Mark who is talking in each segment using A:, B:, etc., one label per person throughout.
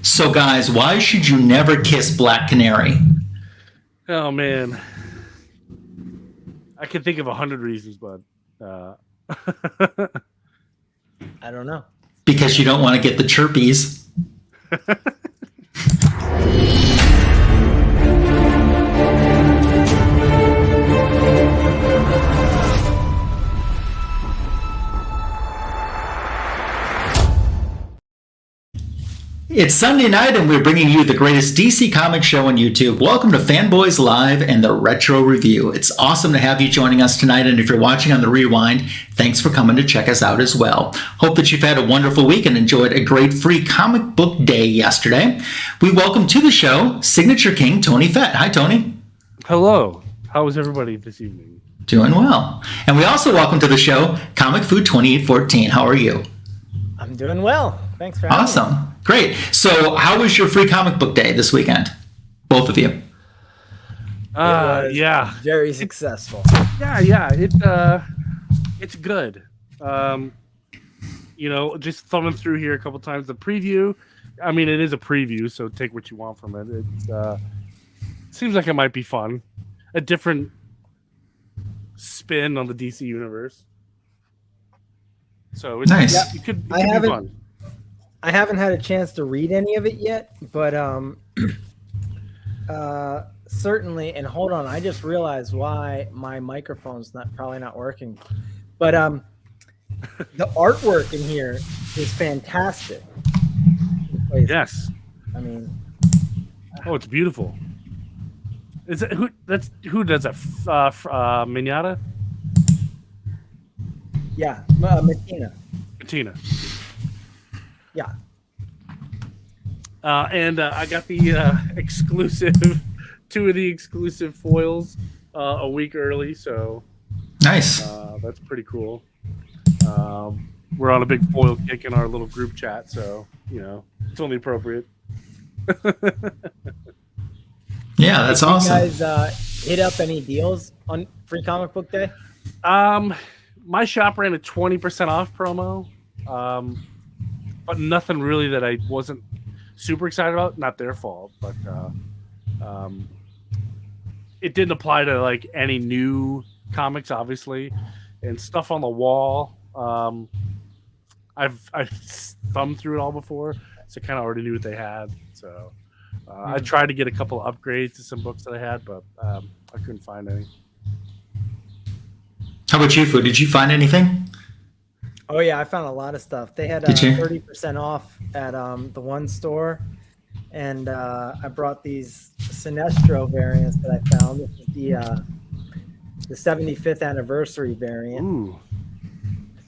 A: So, guys, why should you never kiss Black Canary?
B: Oh, man. I can think of 100 reasons, but...
C: I don't know.
A: Because you don't want to get the chirpies. It's Sunday night and we're bringing you the greatest DC comic show on YouTube. Welcome to Fanboys Live and the Retro Review. It's awesome to have you joining us tonight, and if you're watching on the Rewind, thanks for coming to check us out as well. Hope that you've had a wonderful week and enjoyed a great free comic book day yesterday. We welcome to the show Signature King Tony Fett. Hi, Tony.
B: Hello. How is everybody this evening?
A: Doing well. And we also welcome to the show Comic Food 2814. How are you?
C: I'm doing well. Thanks for having me.
A: Awesome. Great. So how was your free comic book day this weekend? Both of you.
B: Yeah.
C: Very successful.
B: Yeah. It's good. Just thumbing through here a couple times. The preview. I mean, it is a preview, so take what you want from it. It seems like it might be fun. A different spin on the DC universe. So it's
A: nice.
B: It could be fun.
C: I haven't had a chance to read any of it yet, but certainly. And hold on, I just realized why my microphone's probably not working. But the artwork in here is fantastic.
B: Yes.
C: I mean,
B: it's beautiful. Is it who does that? Mignata?
C: Yeah, Mattina. Yeah.
B: And I got the exclusive, 2 of the exclusive foils a week early, so
A: nice.
B: That's pretty cool. We're on a big foil kick in our little group chat, so it's only appropriate.
A: Yeah, that's awesome.
C: You guys hit up any deals on Free Comic Book Day?
B: My shop ran a 20% off promo. But nothing really that I wasn't super excited about. Not their fault, but it didn't apply to like any new comics, obviously, and stuff on the wall. I've thumbed through it all before, so I kind of already knew what they had. So I tried to get a couple of upgrades to some books that I had, but I couldn't find any.
A: How about you, Fu? Did you find anything?
C: Oh yeah, I found a lot of stuff. They had 30% off at the one store, and I brought these Sinestro variants that I found. This is the 75th anniversary variant.
B: Ooh.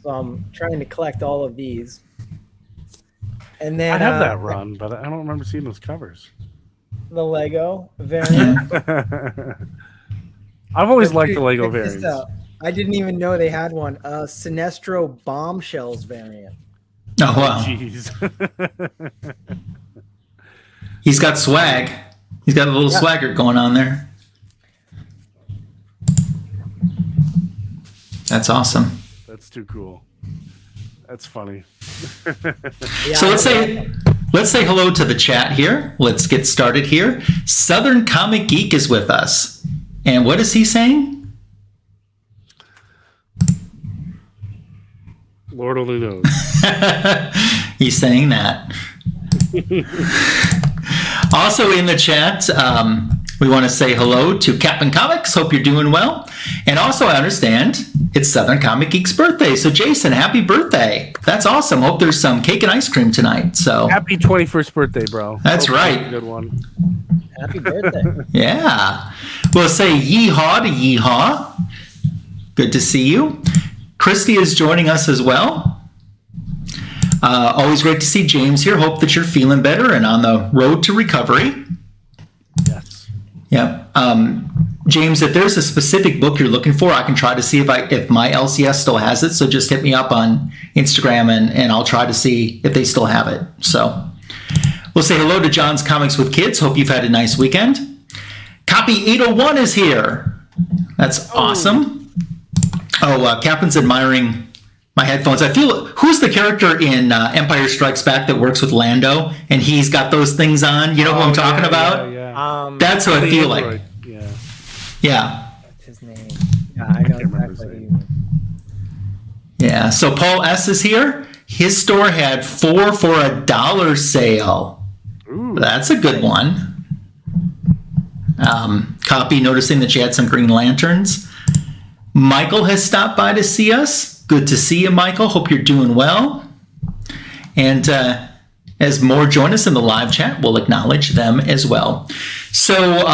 C: So I'm trying to collect all of these. And then
B: I have that run, but I don't remember seeing those covers.
C: The Lego variant.
B: I've always liked the Lego variants.
C: I didn't even know they had one. Sinestro Bombshells variant.
A: Oh, wow.
B: Jeez.
A: He's got swag. He's got a little swagger going on there. That's awesome.
B: That's too cool. That's funny.
A: So let's say hello to the chat here. Let's get started here. Southern Comic Geek is with us. And what is he saying?
B: Lord only knows.
A: He's saying that. Also in the chat, we want to say hello to Captain Comics. Hope you're doing well. And also, I understand it's Southern Comic Geek's birthday. So, Jason, happy birthday. That's awesome. Hope there's some cake and ice cream tonight. So
B: happy 21st birthday, bro.
A: That's right.
B: Good one.
C: Happy birthday.
A: Yeah. We'll say yeehaw to yeehaw. Good to see you. Christy is joining us as well. Always great to see James here. Hope that you're feeling better and on the road to recovery.
B: Yes.
A: Yep. James, if there's a specific book you're looking for, I can try to see if my LCS still has it. So just hit me up on Instagram and I'll try to see if they still have it. So we'll say hello to John's Comics with Kids. Hope you've had a nice weekend. Copy 801 is here. That's awesome. Oh, Captain's admiring my headphones. I feel, who's the character in Empire Strikes Back that works with Lando, and he's got those things on? You know who I'm talking about?
B: Yeah.
A: That's what I feel like.
C: Yeah. What's his name? Yeah, I know exactly.
A: Yeah. So Paul S is here. His store had 4 for $1 sale. Ooh, that's a good one. Copy noticing that she had some Green Lanterns. Michael has stopped by to see us. Good to see you, Michael. Hope you're doing well. And as more join us in the live chat, we'll acknowledge them as well. So,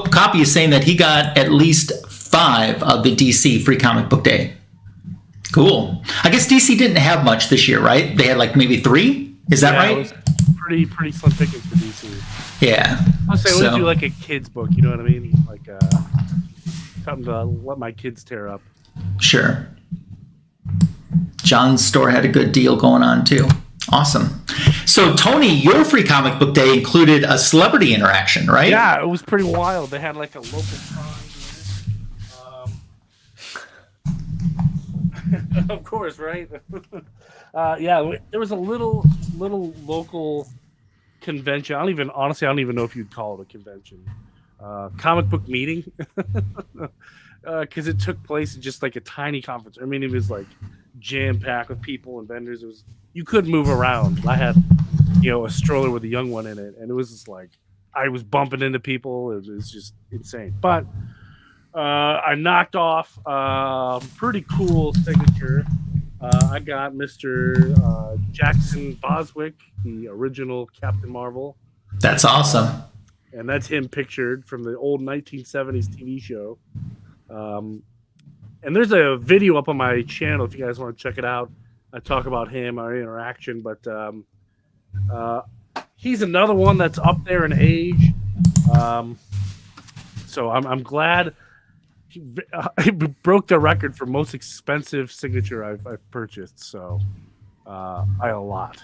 A: Copy is saying that he got at least 5 of the DC Free Comic Book Day. Cool. I guess DC didn't have much this year, right? They had like maybe 3? Is that right?
B: It was pretty slim pickings for DC.
A: Yeah.
B: I'll say we'll do like a kid's book, you know what I mean? Like something to let my kids tear up.
A: Sure. John's store had a good deal going on too. Awesome. So Tony, your Free Comic Book Day included a celebrity interaction, right?
B: Yeah, it was pretty wild. They had like a local of course, right? Yeah, there was a little local convention. I don't even know if you'd call it a convention. Comic book meeting. Because it took place in just like a tiny conference. I mean, it was like jam-packed with people and vendors. You couldn't move around. I had, a stroller with a young one in it, and it was just like I was bumping into people. It was just insane. But I knocked off a pretty cool signature. I got Mr. Jackson Boswick, the original Captain Marvel.
A: That's awesome.
B: And that's him pictured from the old 1970s TV show. And there's a video up on my channel if you guys want to check it out. I talk about him, our interaction, but he's another one that's up there in age. So I'm glad he broke the record for most expensive signature I've purchased. So by a lot,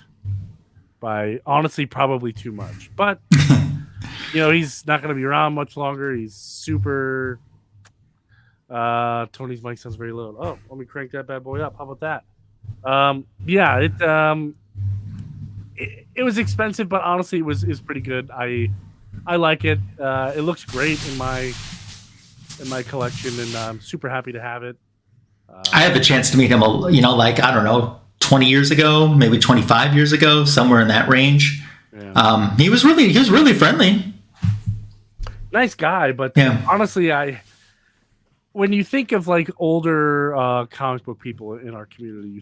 B: by honestly probably too much, but he's not going to be around much longer. He's super. Tony's mic sounds very low. Oh, let me crank that bad boy up. How about that? It was expensive, but honestly, it was pretty good. I like it. It looks great in my collection, and I'm super happy to have it.
A: I had the chance to meet him, like I don't know, 20 years ago, maybe 25 years ago, somewhere in that range. Yeah. He was really friendly.
B: Nice guy, but honestly, when you think of like older comic book people in our community,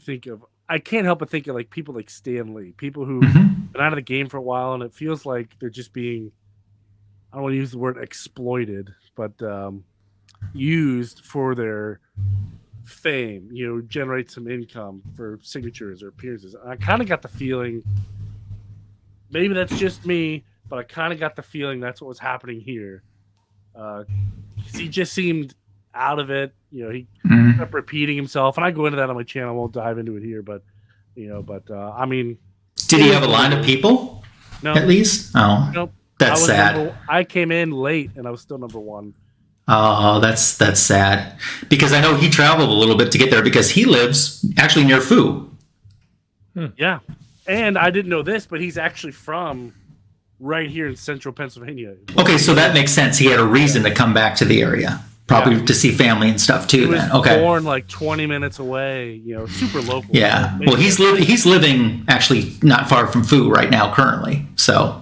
B: I can't help but think of like people like Stan Lee, people who've been out of the game for a while, and it feels like they're just being, I don't want to use the word exploited, but used for their fame, generate some income for signatures or appearances. And I kind of got the feeling, maybe that's just me, but I kind of got the feeling that's what was happening here. He just seemed out of it. He kept repeating himself, and I go into that on my channel. I won't dive into it here, but I mean,
A: did he have a line of people?
B: No,
A: at least. Oh,
B: nope.
A: That's sad.
B: I came in late, and I was still number 1.
A: Oh, that's sad. Because I know he traveled a little bit to get there because he lives actually near Foo.
B: Yeah, and I didn't know this, but he's actually from right here in central Pennsylvania.
A: Okay, so that makes sense. He had a reason to come back to the area. Probably to see family and stuff too.
B: He was
A: then okay.
B: Born like 20 minutes away, super local.
A: Yeah. Well, he's living actually not far from Foo right now currently. So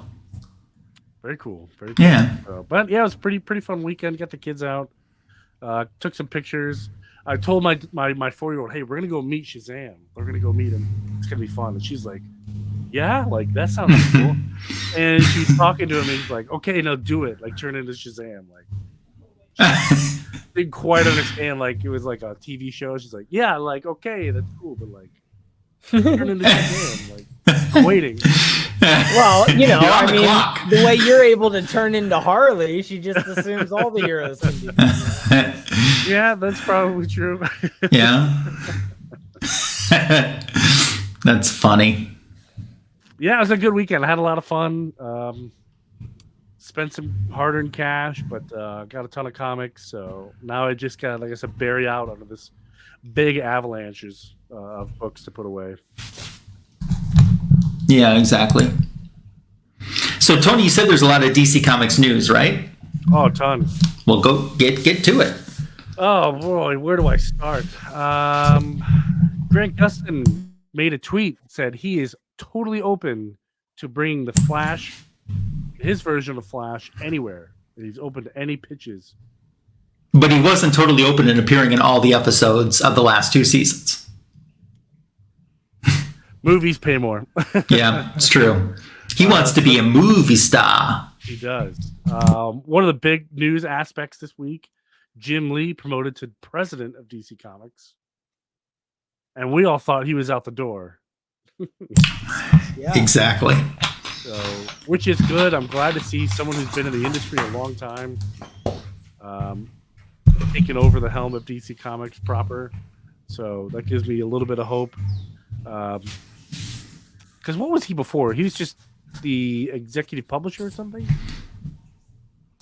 B: very cool. Very cool.
A: Yeah.
B: But yeah, it was pretty fun weekend. Got the kids out. Took some pictures. I told my 4-year-old, hey, we're gonna go meet Shazam. We're gonna go meet him. It's gonna be fun. And she's like, yeah, like that sounds cool. And she's talking to him, and he's like, okay, no, do it. Like turn into Shazam. Like. Didn't quite understand, like it was like a TV show. She's like, yeah, like okay, that's cool, but like turn into Shazam, like I'm waiting.
C: Well, I mean, the way you're able to turn into Harley, she just assumes all the heroes can be.
B: Yeah, that's probably true.
A: Yeah. That's funny.
B: Yeah, it was a good weekend. I had a lot of fun. Spent some hard-earned cash, but got a ton of comics. So now I just got, like I said, bury out under this big avalanches. of books to put away.
A: Yeah, exactly. So, Tony, you said there's a lot of DC Comics news, right?
B: Oh, a ton.
A: Well, go get to it.
B: Oh, boy, where do I start? Grant Gustin made a tweet, said he is totally open to bringing the Flash, his version of Flash, anywhere. And he's open to any pitches.
A: But he wasn't totally open in appearing in all the episodes of the last 2 seasons.
B: Movies pay more.
A: Yeah, it's true. He wants to be a movie star.
B: He does. One of the big news aspects this week, Jim Lee promoted to president of DC Comics. And we all thought he was out the door.
C: Yeah.
A: Exactly.
B: So, which is good. I'm glad to see someone who's been in the industry a long time taking over the helm of DC Comics proper. So that gives me a little bit of hope. Because what was he before? He was just the executive publisher or something?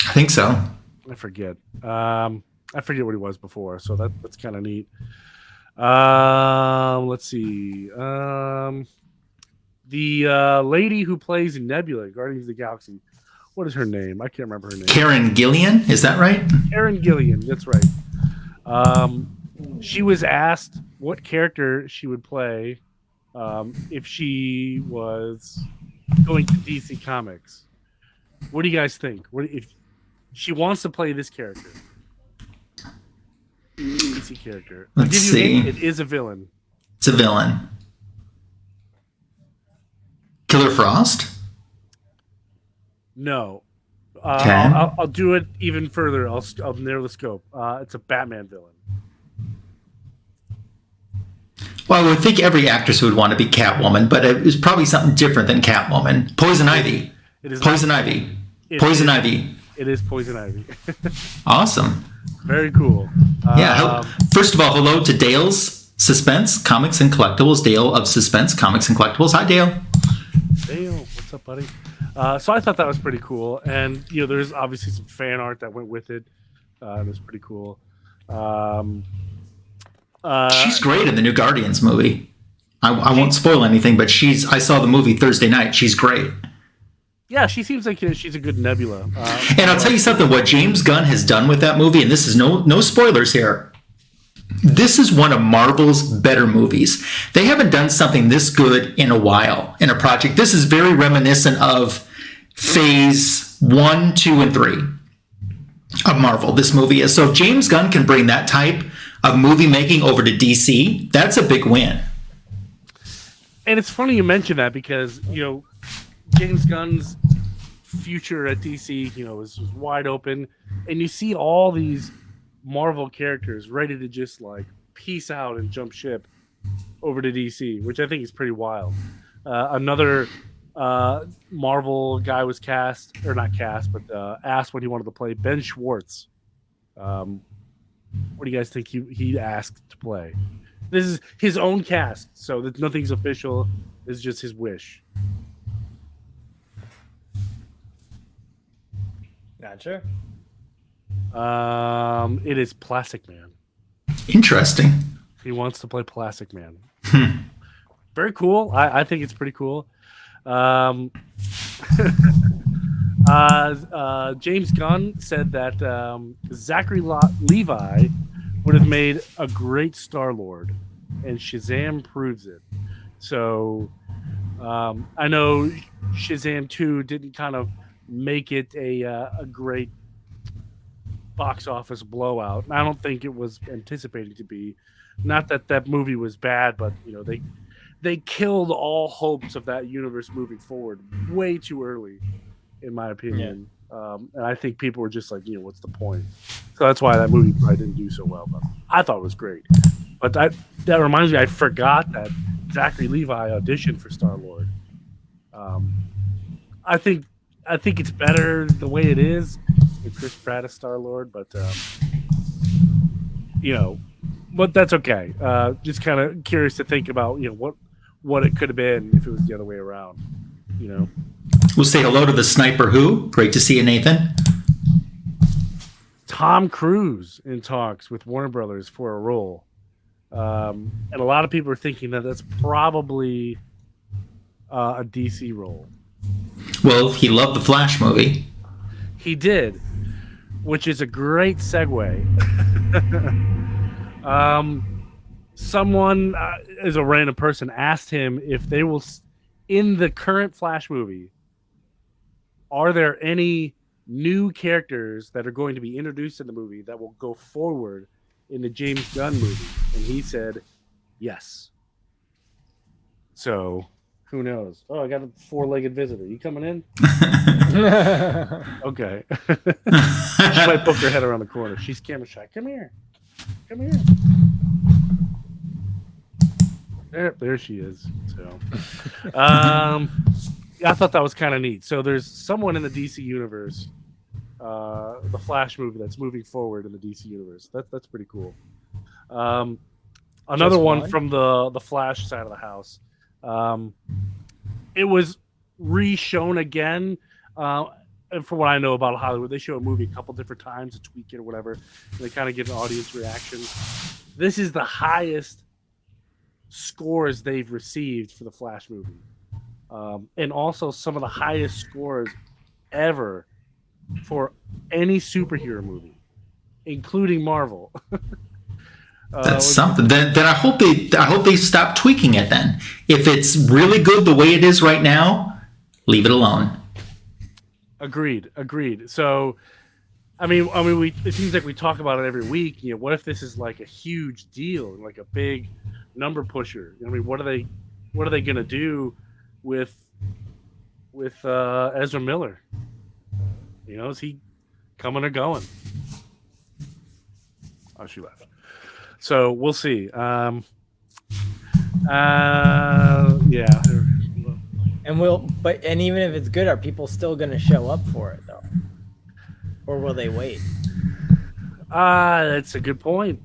A: I think so.
B: I forget. I forget what he was before. So that's kind of neat. Let's see. The lady who plays Nebula, Guardians of the Galaxy. What is her name? I can't remember her name.
A: Karen Gillian, is that right?
B: Karen Gillian, that's right. She was asked what character she would play if she was going to DC Comics. What do you guys think? If she wants to play this character? DC character.
A: Let's see.
B: It is a villain.
A: It's a villain. Killer Frost?
B: No.
A: Okay.
B: I'll do it even further. I'll narrow the scope. It's a Batman villain.
A: Well, I would think every actress would want to be Catwoman, but it was probably something different than Catwoman. Poison Ivy.
B: It is
A: Poison Ivy. Poison Ivy.
B: It is Poison Ivy.
A: Awesome.
B: Very cool.
A: Yeah. First of all, hello to Dale's Suspense Comics and Collectibles. Dale of Suspense Comics and Collectibles. Hi, Dale.
B: Dale, what's up, buddy? So I thought that was pretty cool, and there's obviously some fan art that went with it. It was pretty cool.
A: She's great in the new Guardians movie. I won't spoil anything, but I saw the movie Thursday night. She's great.
B: Yeah, she seems like she's a good Nebula.
A: And I'll tell you something, what James Gunn has done with that movie, and this is no spoilers here, this is one of Marvel's better movies. They haven't done something this good in a while in a project. This is very reminiscent of phase 1, 2, and 3 of Marvel, this movie is. So if James Gunn can bring that type of movie making over to DC, that's a big win.
B: And it's funny you mention that because, James Gunn's future at DC, is wide open. And you see all these Marvel characters ready to just peace out and jump ship over to DC, which I think is pretty wild. Another Marvel guy was asked when he wanted to play Ben Schwartz. What do you guys think he asked to play? This is his own cast, so nothing's official. It's just his wish.
C: Gotcha.
B: It is Plastic Man.
A: Interesting.
B: He wants to play Plastic Man. Very cool. I think it's pretty cool. James Gunn said that Zachary Levi would have made a great Star-Lord, and Shazam proves it. So I know Shazam 2 didn't kind of make it a great box office blowout. I don't think it was anticipated to be. Not that movie was bad, but they killed all hopes of that universe moving forward way too early, in my opinion. Yeah. And I think people were just like, what's the point? So that's why that movie probably didn't do so well. But I thought it was great. But that reminds me, I forgot that Zachary Levi auditioned for Star-Lord. I think it's better the way it is with Chris Pratt as Star-Lord, but but that's okay. Just kind of curious to think about what it could have been if it was the other way around.
A: We'll say hello to the Sniper Who. Great to see you, Nathan.
B: Tom Cruise in talks with Warner Brothers for a role. And a lot of people are thinking that that's probably a DC role.
A: Well, he loved the Flash movie.
B: He did, which is a great segue. Someone, as a random person, asked him if they will, in the current Flash movie, are there any new characters that are going to be introduced in the movie that will go forward in the James Gunn movie? And he said, yes. So, who knows? Oh, I got a 4-legged visitor. You coming in? Okay. She might poke her head around the corner. She's camera shy. Come here. Come here. There she is. So, I thought that was kind of neat. So there's someone in the DC universe, the Flash movie, that's moving forward in the DC universe. That's pretty cool. Another one from the Flash side of the house. It was re-shown again. And from what I know about Hollywood, they show a movie a couple different times to tweak it or whatever. And they kind of get an audience reaction. This is the highest scores they've received for the Flash movie. And also some of the highest scores ever for any superhero movie, including Marvel.
A: That's something. Then I hope they stop tweaking it. Then, if it's really good the way it is right now, leave it alone. Agreed.
B: So, I mean, it seems like we talk about it every week. You know, what if this is like a huge deal, like a big number pusher? I mean, what are they gonna do with Ezra Miller? You know, is he coming or going? Oh, she left. So we'll see. Yeah.
C: And even if it's good, are people still going to show up for it though, or will they wait?
B: That's a good point.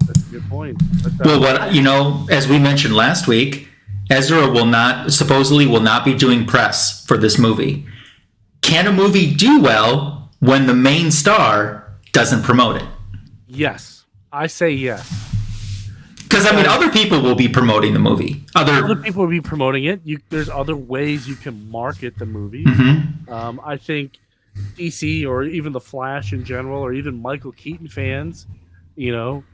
A: Well, as we mentioned last week, Ezra supposedly will not be doing press for this movie. Can a movie do well when the main star doesn't promote it?
B: Yes, I say yes.
A: Because other people will be promoting the movie.
B: Other people will be promoting it. There's other ways you can market the movie.
A: Mm-hmm.
B: I think DC or even the Flash in general, or even Michael Keaton fans, will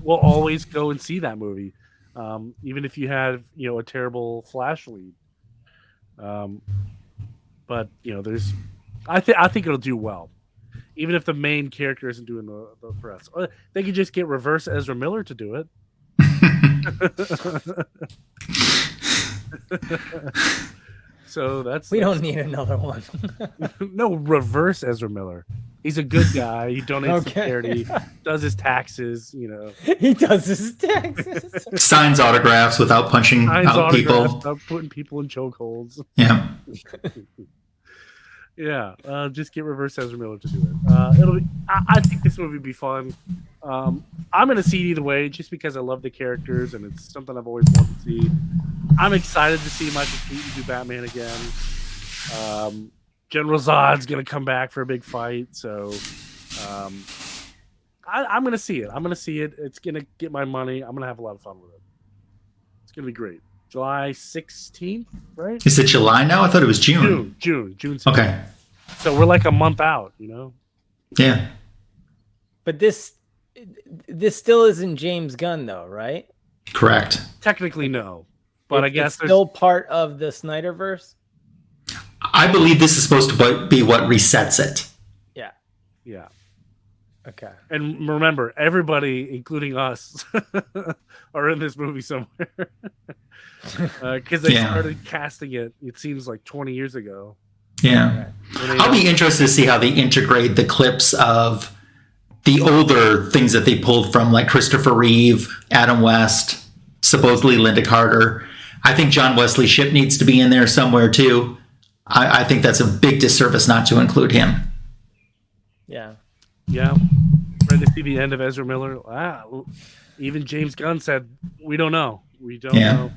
B: always go and see that movie, even if you have a terrible Flash lead. But I think it'll do well. Even if the main character isn't doing the press. Or they could just get reverse Ezra Miller to do it. So
C: we don't need another one.
B: No, reverse Ezra Miller. He's a good guy. He donates to charity, does his taxes,
C: He does his taxes.
A: Signs autographs without punching out people.
B: Without putting people in chokeholds.
A: Yeah.
B: Yeah, just get reverse Ezra Miller to do it. I think this movie would be fun. I'm gonna see it either way, just because I love the characters and it's something I've always wanted to see. I'm excited to see Michael Keaton do Batman again. General Zod's gonna come back for a big fight, so I'm gonna see it. It's gonna get my money. I'm gonna have a lot of fun with it. It's gonna be great. July 16th, right?
A: Is it July now? I thought it was June.
B: June 16th.
A: Okay.
B: So we're like a month out,
A: Yeah.
C: But this still isn't James Gunn, though, right?
A: Correct.
B: Technically, no. But I guess
C: it's still part of the Snyderverse?
A: I believe this is supposed to be what resets it.
B: Yeah.
C: Okay.
B: And remember, everybody, including us, are in this movie somewhere. Because they started casting it, it seems like 20 years ago.
A: Yeah. I'll be interested to see how they integrate the clips of the older things that they pulled from, like Christopher Reeve, Adam West, supposedly Linda Carter. I think John Wesley Shipp needs to be in there somewhere, too. I think that's a big disservice not to include him.
B: Yeah. Ready to see the end of Ezra Miller. Even James Gunn said, we don't know. We don't know.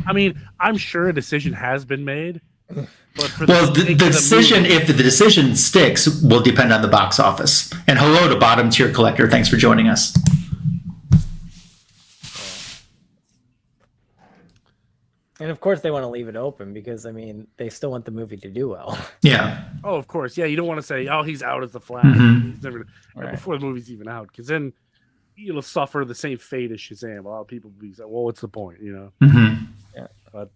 B: I mean, I'm sure a decision has been made. But for the
A: decision, if the decision sticks, will depend on the box office. And hello to Bottom Tier Collector. Thanks for joining us.
C: And of course, they want to leave it open because, I mean, they still want the movie to do well.
A: Yeah.
B: Oh, of course. Yeah, you don't want to say, "Oh, he's out as the Flash." He's never before the movie's even out, because then you'll suffer the same fate as Shazam. A lot of people will be like, "Well, what's the point?" Yeah, but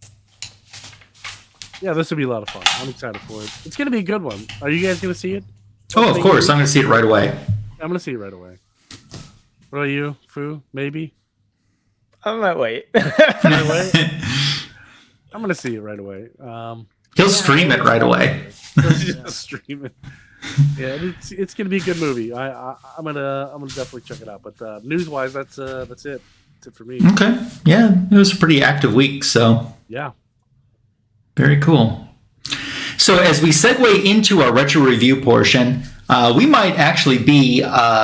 B: yeah, this will be a lot of fun. I'm excited for it. It's gonna be a good one. Are you guys gonna see it?
A: Oh, of course. I'm gonna see it right away.
B: I'm gonna see it right away. What about you, Fu? Maybe.
C: I might wait.
B: I'm gonna see it right away.
A: He'll stream it right away.
B: Just stream it. Yeah, it's gonna be a good movie. I'm gonna definitely check it out. But news wise, that's it. That's it for me.
A: Okay. Yeah, it was a pretty active week. So
B: yeah,
A: very cool. So as we segue into our retro review portion, we might actually be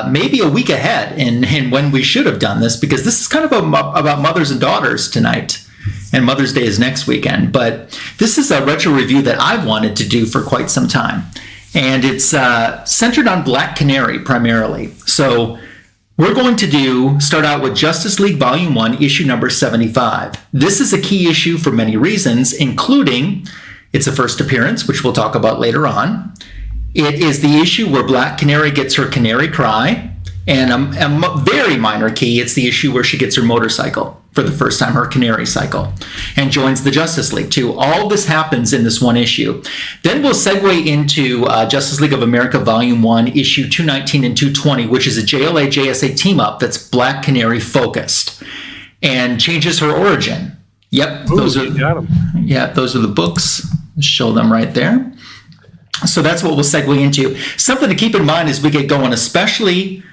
A: maybe a week ahead in when we should have done this, because this is kind of about mothers and daughters tonight. And Mother's Day is next weekend. But this is a retro review that I've wanted to do for quite some time. And it's centered on Black Canary primarily. So we're going to start out with Justice League Volume 1, issue number 75. This is a key issue for many reasons, including it's a first appearance, which we'll talk about later on. It is the issue where Black Canary gets her canary cry. And a very minor key, it's the issue where she gets her motorcycle for the first time, her canary cycle, and joins the Justice League too. All this happens in this one issue. Then we'll segue into Justice League of America Volume 1, issue 219 and 220, which is a JLA-JSA team-up that's Black Canary focused and changes her origin. Yep, those are the books. Show them right there. So that's what we'll segue into. Something to keep in mind as we get going, especially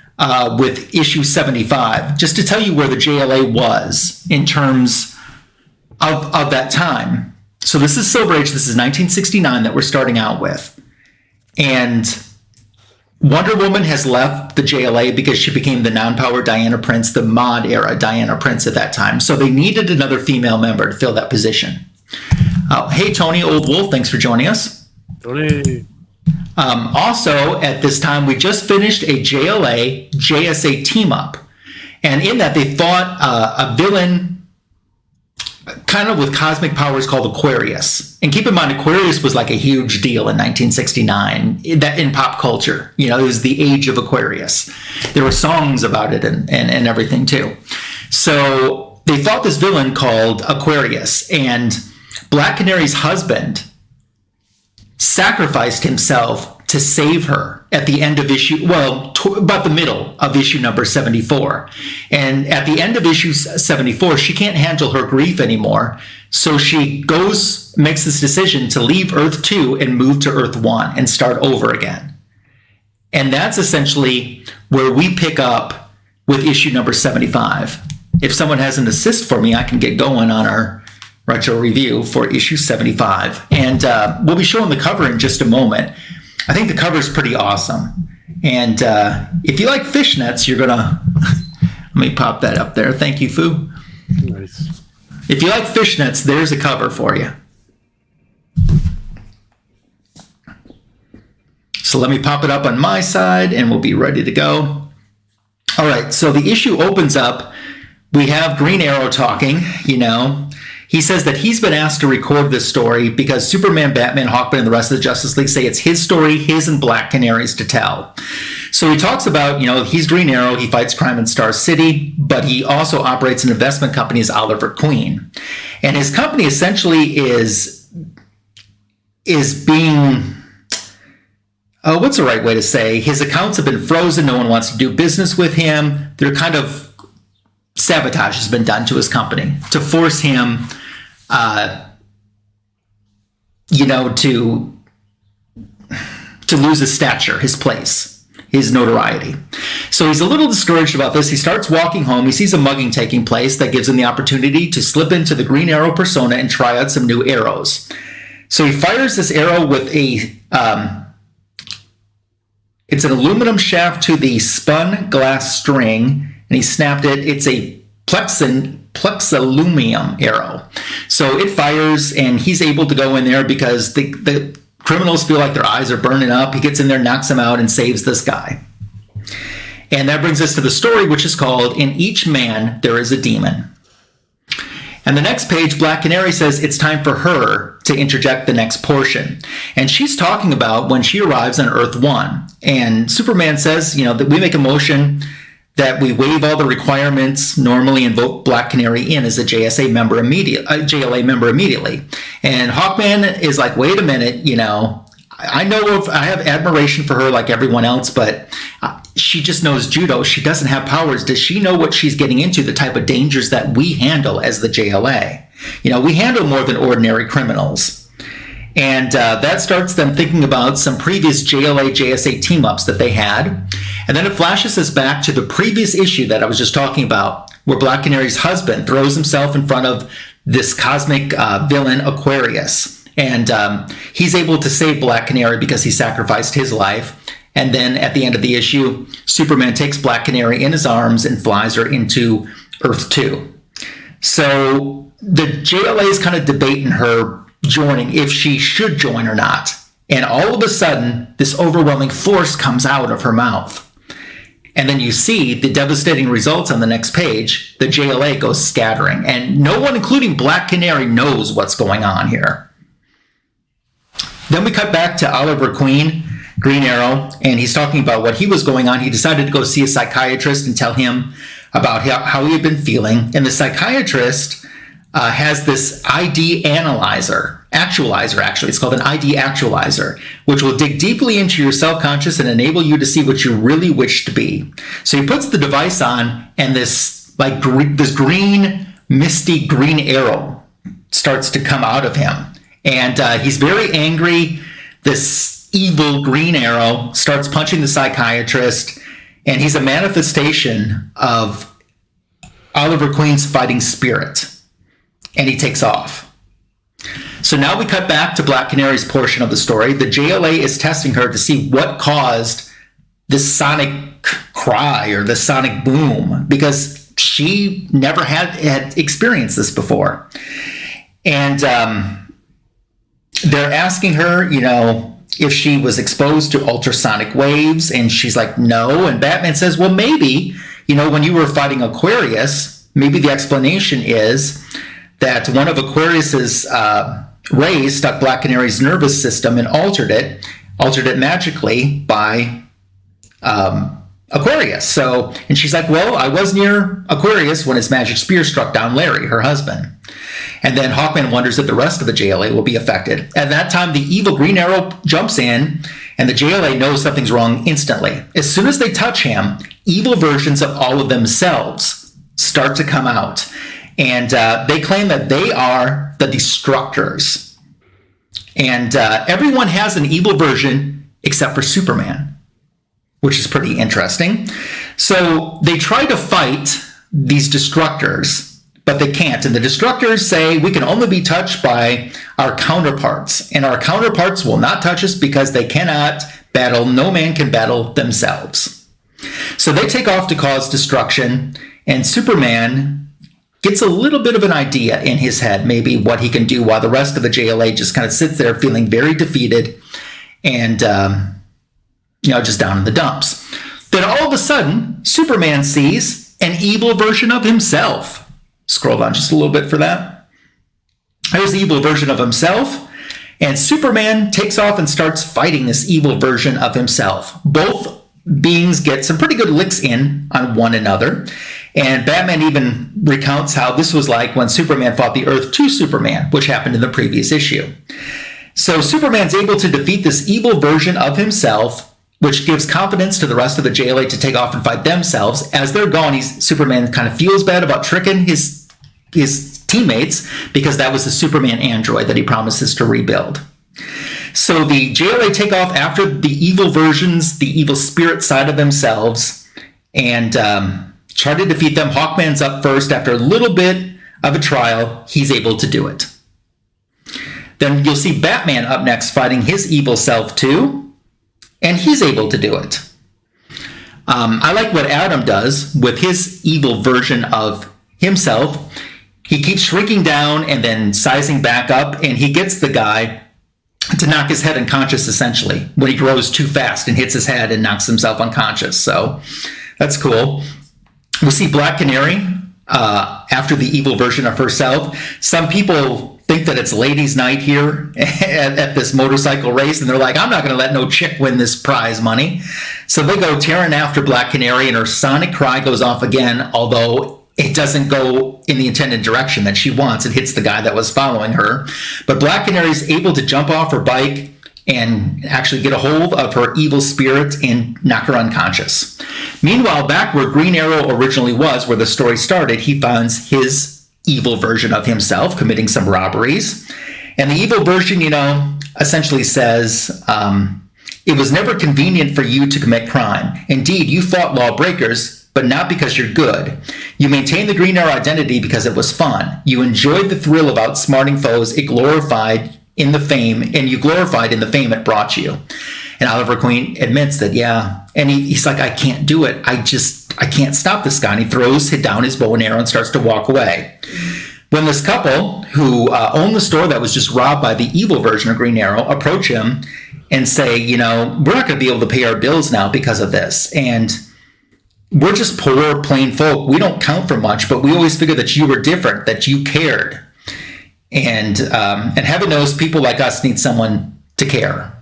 A: with issue 75, just to tell you where the JLA was in terms of that time. So this is Silver Age. This is 1969 that we're starting out with. And Wonder Woman has left the JLA because she became the non-powered Diana Prince, the mod era Diana Prince at that time. So they needed another female member to fill that position. Hey, Tony, Old Wolf, thanks for joining us.
B: Tony.
A: Also, at this time, we just finished a JLA JSA team up, and in that they fought a villain kind of with cosmic powers called Aquarius. And keep in mind, Aquarius was like a huge deal in 1969 in pop culture. You know, it was the age of Aquarius. There were songs about it and everything too. So they fought this villain called Aquarius, and Black Canary's husband sacrificed himself to save her at the end of issue, about the middle of issue number 74. And at the end of issue 74, she can't handle her grief anymore. So she makes this decision to leave Earth 2 and move to Earth 1 and start over again. And that's essentially where we pick up with issue number 75. If someone has an assist for me, I can get going on our retro review for issue 75. And we'll be showing the cover in just a moment. I think the cover is pretty awesome. And if you like fishnets, you're going to... Let me pop that up there. Thank you, Fu.
B: Nice.
A: If you like fishnets, there's a cover for you. So let me pop it up on my side, and we'll be ready to go. All right, so the issue opens up. We have Green Arrow talking, you know. He says that he's been asked to record this story because Superman, Batman, Hawkman, and the rest of the Justice League say it's his story, his and Black Canary's to tell. So he talks about, you know, he's Green Arrow, he fights crime in Star City, but he also operates an investment company as Oliver Queen. And his company essentially is being... what's the right way to say? His accounts have been frozen. No one wants to do business with him. They're kind of... Sabotage has been done to his company to force him... to lose his stature, his place, his notoriety. So he's a little discouraged about this. He starts walking home. He sees a mugging taking place that gives him the opportunity to slip into the Green Arrow persona and try out some new arrows. So he fires this arrow with it's an aluminum shaft to the spun glass string, and he snapped it. It's a plexalumium arrow. So it fires, and he's able to go in there because the criminals feel like their eyes are burning up. He gets in there, knocks them out, and saves this guy. And that brings us to the story, which is called In Each Man There Is a Demon. And the next page, Black Canary says it's time for her to interject the next portion. And she's talking about when she arrives on Earth 1. And Superman says, that we make a motion that we waive all the requirements, normally invoke Black Canary in as a JLA member immediately. And Hawkman is like, wait a minute, I have admiration for her like everyone else, but she just knows judo. She doesn't have powers. Does she know what she's getting into, the type of dangers that we handle as the JLA? We handle more than ordinary criminals. And that starts them thinking about some previous JLA-JSA team-ups that they had. And then it flashes us back to the previous issue that I was just talking about, where Black Canary's husband throws himself in front of this cosmic villain, Aquarius. And he's able to save Black Canary because he sacrificed his life. And then at the end of the issue, Superman takes Black Canary in his arms and flies her into Earth 2. So the JLA is kind of debating her joining, if she should join or not. And all of a sudden, this overwhelming force comes out of her mouth. And then you see the devastating results on the next page. The JLA goes scattering. And no one, including Black Canary, knows what's going on here. Then we cut back to Oliver Queen, Green Arrow, and he's talking about what he was going on. He decided to go see a psychiatrist and tell him about how he had been feeling. And the psychiatrist has this ID actualizer, actually. It's called an ID actualizer, which will dig deeply into your self-conscious and enable you to see what you really wish to be. So he puts the device on, and this green, misty green arrow starts to come out of him. And he's very angry. This evil green arrow starts punching the psychiatrist, and he's a manifestation of Oliver Queen's fighting spirit. And he takes off. So now we cut back to Black Canary's portion of the story. The JLA is testing her to see what caused this sonic cry or the sonic boom, because she never had experienced this before. And they're asking her, if she was exposed to ultrasonic waves, and she's like, no. And Batman says, well, maybe, when you were fighting Aquarius, maybe the explanation is that one of Aquarius's rays stuck Black Canary's nervous system and altered it magically by Aquarius. And she's like, well, I was near Aquarius when his magic spear struck down Larry, her husband. And then Hawkman wonders if the rest of the JLA will be affected. At that time, the evil Green Arrow jumps in, and the JLA knows something's wrong instantly. As soon as they touch him, evil versions of all of themselves start to come out. And they claim that they are the Destructors. And everyone has an evil version except for Superman, which is pretty interesting. So they try to fight these Destructors, but they can't. And the Destructors say we can only be touched by our counterparts. And our counterparts will not touch us because they cannot battle. No man can battle themselves. So they take off to cause destruction. And Superman gets a little bit of an idea in his head, maybe what he can do, while the rest of the JLA just kind of sits there feeling very defeated and, just down in the dumps. Then all of a sudden, Superman sees an evil version of himself. Scroll down just a little bit for that. There's the evil version of himself, and Superman takes off and starts fighting this evil version of himself. Both beings get some pretty good licks in on one another, and Batman even recounts how this was like when Superman fought the Earth 2 Superman, which happened in the previous issue. So Superman's able to defeat this evil version of himself, which gives confidence to the rest of the JLA to take off and fight themselves. As they're gone, Superman kind of feels bad about tricking his teammates, because that was the Superman android that he promises to rebuild. So the JLA take off after the evil versions, the evil spirit side of themselves, and try to defeat them. Hawkman's up first. After a little bit of a trial, he's able to do it. Then you'll see Batman up next fighting his evil self too, and he's able to do it. I like what Adam does with his evil version of himself. He keeps shrinking down and then sizing back up, and he gets the guy to knock his head unconscious, essentially, when he grows too fast and hits his head and knocks himself unconscious. So that's cool. We see Black Canary after the evil version of herself. Some people think that it's ladies' night here at this motorcycle race, and they're like, I'm not going to let no chick win this prize money. So they go tearing after Black Canary, and her sonic cry goes off again, although it doesn't go in the intended direction that she wants. It hits the guy that was following her. But Black Canary is able to jump off her bike and actually get a hold of her evil spirit and knock her unconscious. Meanwhile, back where Green Arrow originally was, where the story started, he finds his evil version of himself committing some robberies. And the evil version, essentially says, it was never convenient for you to commit crime. Indeed, you fought lawbreakers, but not because you're good. You maintained the Green Arrow identity because it was fun. You enjoyed the thrill of outsmarting foes. You glorified in the fame it brought you. And Oliver Queen admits that, yeah. And he's like, I can't do it. I can't stop this guy. And he throws down his bow and arrow and starts to walk away. When this couple who owned the store that was just robbed by the evil version of Green Arrow approach him and say, we're not going to be able to pay our bills now because of this. And we're just poor, plain folk. We don't count for much, but we always figured that you were different, that you cared. And heaven knows people like us need someone to care.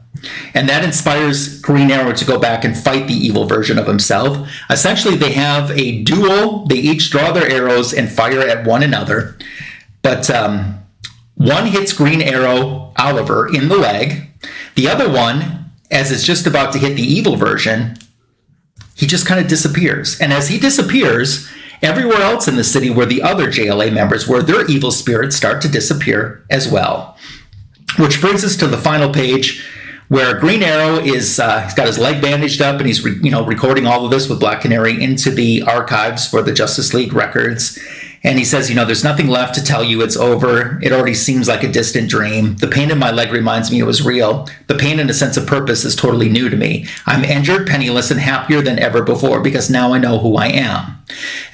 A: And that inspires Green Arrow to go back and fight the evil version of himself. Essentially, they have a duel. They each draw their arrows and fire at one another. But one hits Green Arrow, Oliver, in the leg. The other one, as it's just about to hit the evil version, he just kind of disappears. And as he disappears, everywhere else in the city where the other JLA members were, their evil spirits start to disappear as well. Which brings us to the final page, where Green Arrow is, he's got his leg bandaged up, and he's recording all of this with Black Canary into the archives for the Justice League records. And he says, there's nothing left to tell you. It's over. It already seems like a distant dream. The pain in my leg reminds me it was real. The pain and a sense of purpose is totally new to me. I'm injured, penniless, and happier than ever before because now I know who I am.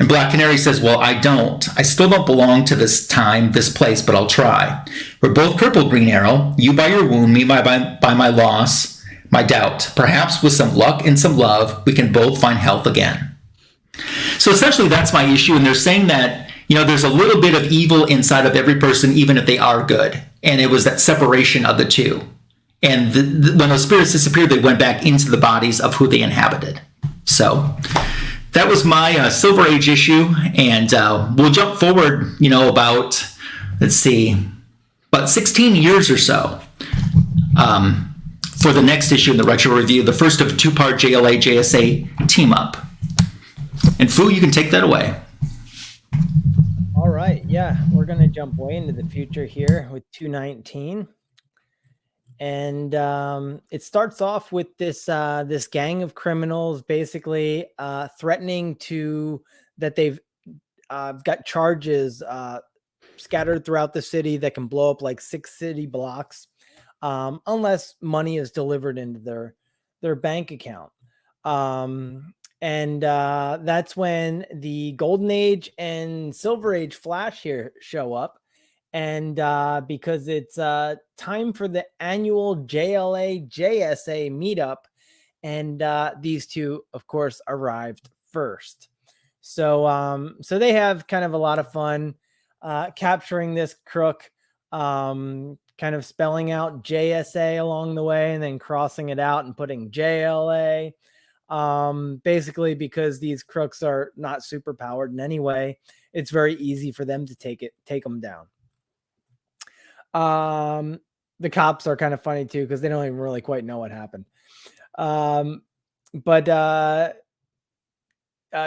A: And Black Canary says, well, I don't. I still don't belong to this time, this place, but I'll try. We're both crippled, Green Arrow. You by your wound, me by my loss, my doubt. Perhaps with some luck and some love, we can both find health again. So essentially, that's my issue. And they're saying that there's a little bit of evil inside of every person, even if they are good. And it was that separation of the two. And when those spirits disappeared, they went back into the bodies of who they inhabited. So that was my Silver Age issue. And we'll jump forward, about 16 years or so for the next issue in the Retro Review, the first of a two-part JLA JSA team-up. And Fu, you can take that away.
C: All right, yeah, we're going to jump way into the future here with 219. And it starts off with this gang of criminals basically threatening that they've got charges scattered throughout the city that can blow up like 6 city blocks unless money is delivered into their bank account. And that's when the Golden Age and Silver Age Flash here show up. And because it's time for the annual JLA JSA meetup. And these two, of course, arrived first. So they have kind of a lot of fun capturing this crook, kind of spelling out JSA along the way and then crossing it out and putting JLA. Basically because these crooks are not super powered in any way, it's very easy for them to take them down. The cops are kind of funny too, because they don't even really quite know what happened. But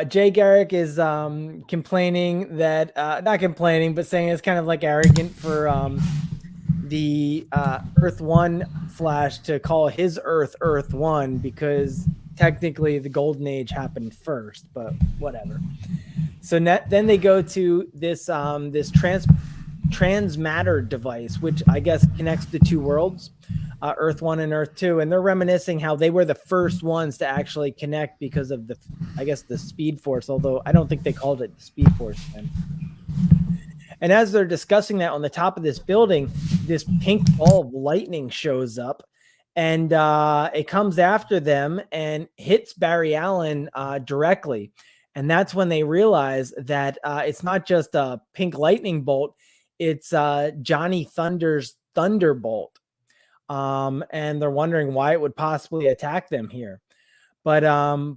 C: Jay Garrick is complaining that not complaining, but saying it's kind of like arrogant for the Earth 1 Flash to call his Earth 1 because technically the Golden Age happened first, but whatever. So then they go to this transmatter device, which I guess connects the two worlds, Earth 1 and Earth 2, and they're reminiscing how they were the first ones to actually connect because of the Speed Force, although I don't think they called it the Speed Force then. And as they're discussing that on the top of this building, this pink ball of lightning shows up, and it comes after them and hits Barry Allen directly. And that's when they realize that it's not just a pink lightning bolt, it's Johnny Thunder's Thunderbolt. And they're wondering why it would possibly attack them here. But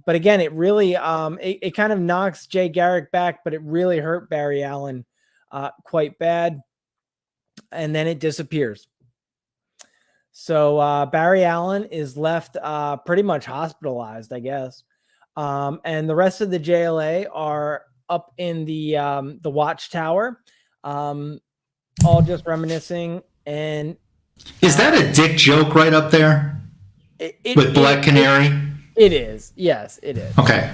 C: again, it really it kind of knocks Jay Garrick back, but it really hurt Barry Allen quite bad. And then it disappears. So Barry Allen is left pretty much hospitalized, I guess. And the rest of the JLA are up in the watchtower, all just reminiscing. And
A: is that a dick joke right up there with Black Canary?
C: It is. Yes, it is.
A: Okay.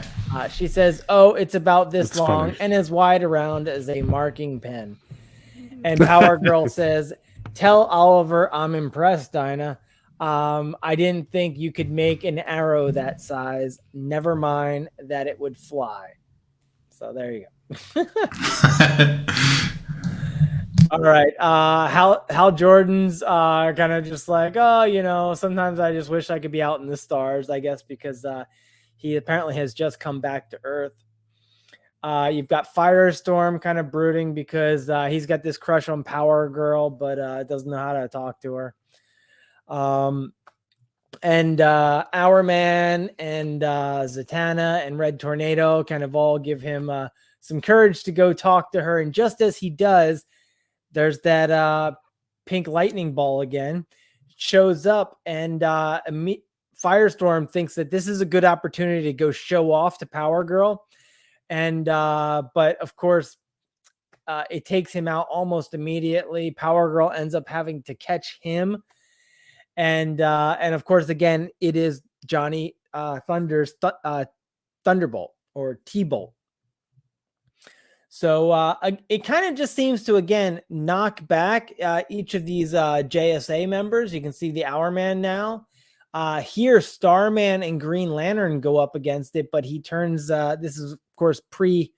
C: She says, "Oh, it's about this long
B: funny.
C: and as wide around as a marking pen." And Power Girl says, "Tell Oliver I'm impressed, Dinah. I didn't think you could make an arrow that size. Never mind that it would fly." So there you go. All right. Hal Jordan's kind of just like, oh, sometimes I just wish I could be out in the stars, I guess, because he apparently has just come back to Earth. You've got Firestorm kind of brooding because he's got this crush on Power Girl, but doesn't know how to talk to her. And Hourman and Zatanna and Red Tornado kind of all give him some courage to go talk to her. And just as he does, there's that pink lightning ball again, shows up, and Firestorm thinks that this is a good opportunity to go show off to Power Girl. And but of course, it takes him out almost immediately. Power Girl ends up having to catch him. And of course, again, it is Johnny Thunder's Thunderbolt or T-Bolt. So it kind of just seems to, again, knock back each of these JSA members. You can see the Hourman now. Here, Starman and Green Lantern go up against it, but he turns, this is, of course, pre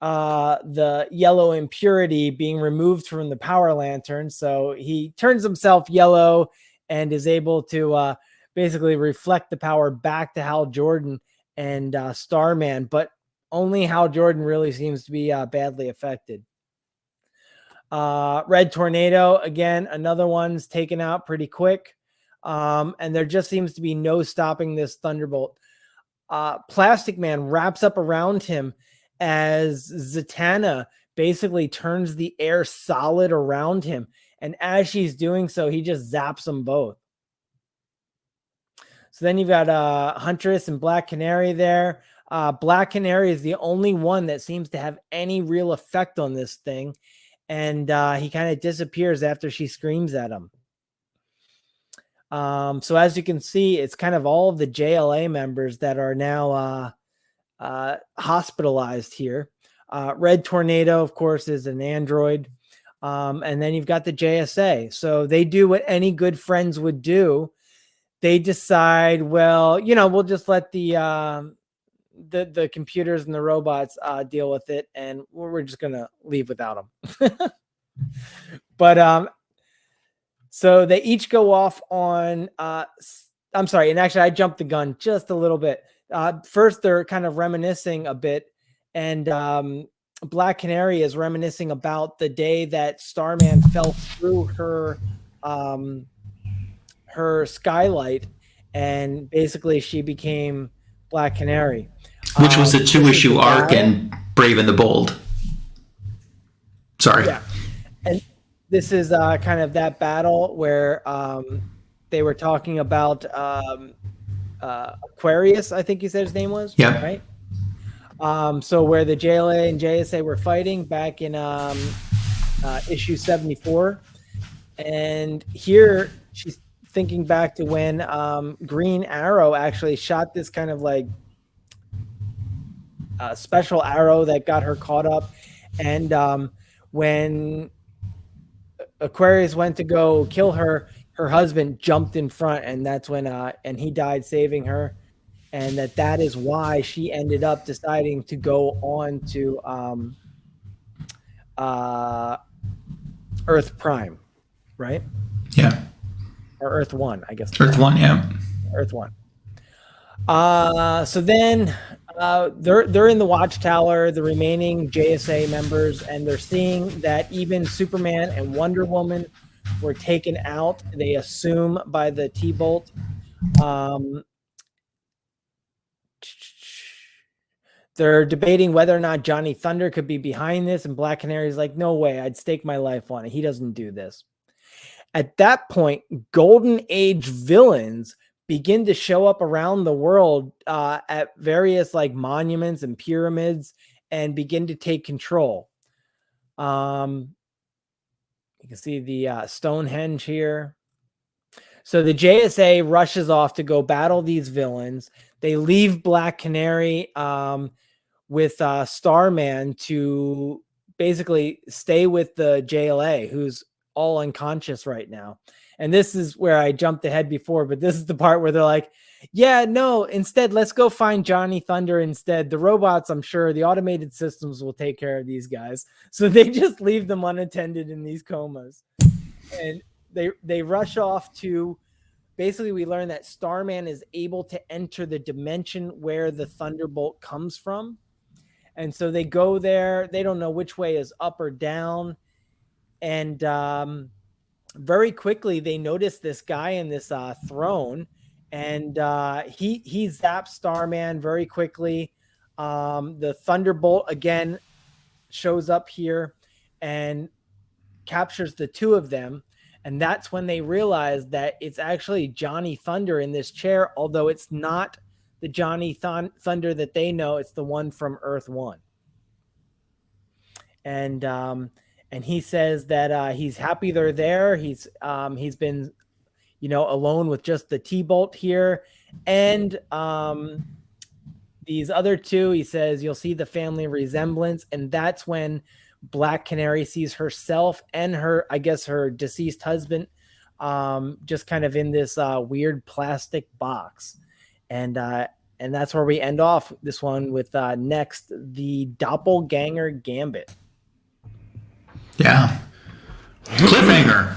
C: the yellow impurity being removed from the Power Lantern. So he turns himself yellow and is able to basically reflect the power back to Hal Jordan and Starman, but only Hal Jordan really seems to be badly affected. Red Tornado, again, another one's taken out pretty quick. And there just seems to be no stopping this Thunderbolt. Plastic Man wraps up around him as Zatanna basically turns the air solid around him. And as she's doing so, he just zaps them both. So then you've got Huntress and Black Canary there. Black Canary is the only one that seems to have any real effect on this thing. And he kind of disappears after she screams at him. So as you can see, it's kind of all of the JLA members that are now hospitalized here. Red Tornado, of course, is an android. And then you've got the JSA. So they do what any good friends would do. They decide, well, we'll just let the computers and the robots deal with it, and we're just gonna leave without them. But so they each go off on I'm sorry, and actually I jumped the gun just a little bit. First they're kind of reminiscing a bit, and Black Canary is reminiscing about the day that Starman fell through her skylight, and basically she became Black Canary.
A: Which was a 2-issue arc in Brave and the Bold. Sorry.
C: Yeah. And this is kind of that battle where they were talking about Aquarius, I think you said his name was.
A: Yeah.
C: Right? So where the JLA and JSA were fighting back in issue 74. And here she's thinking back to when Green Arrow actually shot this kind of like special arrow that got her caught up. And when Aquarius went to go kill her, her husband jumped in front, and that's when and he died saving her. And that is why she ended up deciding to go on to Earth Prime, right?
A: Yeah.
C: Or Earth 1, I guess.
A: Earth 1, yeah.
C: Earth 1. So then They're in the Watchtower, the remaining JSA members, and they're seeing that even Superman and Wonder Woman were taken out. They assume by the T-Bolt. They're debating whether or not Johnny Thunder could be behind this, and Black Canary's like, no way, I'd stake my life on it. He doesn't do this. At that point, Golden Age villains begin to show up around the world at various like monuments and pyramids and begin to take control. You can see the Stonehenge here. So the JSA rushes off to go battle these villains. They leave Black Canary with Starman to basically stay with the JLA, who's all unconscious right now. And this is where I jumped ahead before, but this is the part where they're like, yeah, no, instead, let's go find Johnny Thunder instead. The robots, I'm sure, the automated systems will take care of these guys. So they just leave them unattended in these comas. And they rush off to, basically we learn that Starman is able to enter the dimension where the Thunderbolt comes from. And so they go there. They don't know which way is up or down. And very quickly, they notice this guy in this throne, and he zaps Starman very quickly. The Thunderbolt again shows up here and captures the two of them. And that's when they realize that it's actually Johnny Thunder in this chair, although it's not the Johnny Thunder that they know. It's the one from Earth 1. And he says that he's happy they're there. He's been, alone with just the T-Bolt here. And these other two, he says, you'll see the family resemblance. And that's when Black Canary sees herself and her deceased husband just kind of in this weird plastic box. And that's where we end off this one with next, the Doppelganger Gambit.
A: Yeah. Cliffhanger.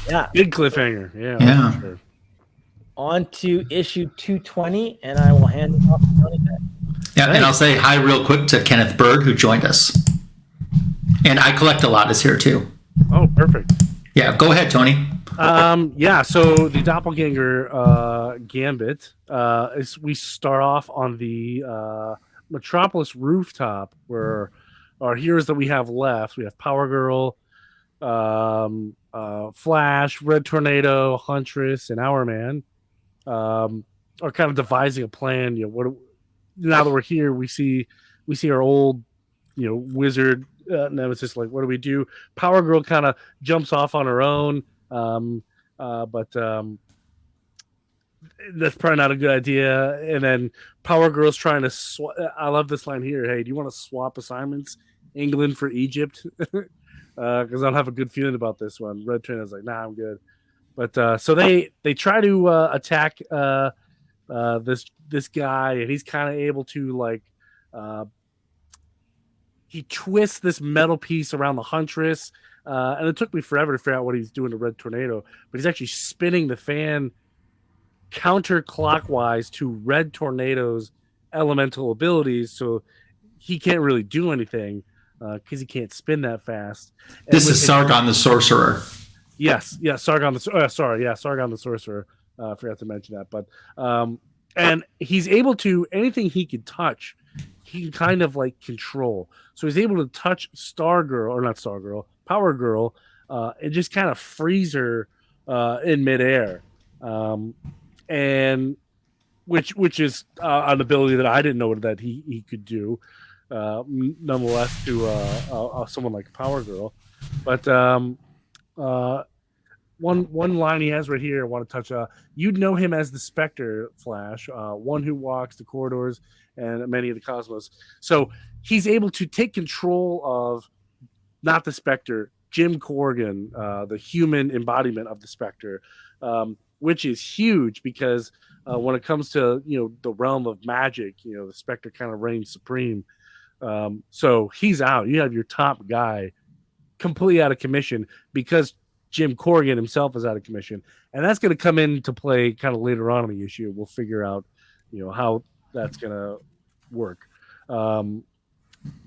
C: Yeah.
B: Big cliffhanger.
A: Yeah.
B: Sure.
C: On to issue 220, and I will hand it off to Tony back.
A: Yeah, and I'll say hi real quick to Kenneth Bird, who joined us. And I Collect a Lot is here too.
B: Oh, perfect.
A: Yeah, go ahead, Tony.
B: So the Doppelganger Gambit is we start off on the Metropolis rooftop where our heroes that we have left, we have Power Girl, Flash, Red Tornado, Huntress, and Hourman are kind of devising a plan. Now that we're here, we see our old, wizard nemesis. Like, what do we do? Power Girl kind of jumps off on her own, but that's probably not a good idea. And then Power Girl's trying to. I love this line here. Hey, do you want to swap assignments? England for Egypt, because I don't have a good feeling about this one. Red Tornado's like, nah, I'm good. But so they try to attack this guy, and he's kind of able to he twists this metal piece around the Huntress, and it took me forever to figure out what he's doing to Red Tornado, but he's actually spinning the fan counterclockwise to Red Tornado's elemental abilities, so he can't really do anything. Because he can't spin that fast. And
A: this is Sargon the Sorcerer.
B: Yes, Sargon the Sargon the Sorcerer. I forgot to mention that, but and he's able to anything he can touch, he can kind of control. So he's able to touch Power Girl, and just kind of freeze her in midair, and which is an ability that I didn't know that he could do. Nonetheless, to someone like Power Girl, but one line he has right here I want to touch. You'd know him as the Spectre, Flash, one who walks the corridors and many of the cosmos. So he's able to take control of not the Spectre, Jim Corrigan, the human embodiment of the Spectre, which is huge because when it comes to the realm of magic, the Spectre kind of reigns supreme. So he's out. You have your top guy completely out of commission because Jim Corrigan himself is out of commission, and that's going to come into play kind of later on in the issue. We'll figure out, how that's going to work.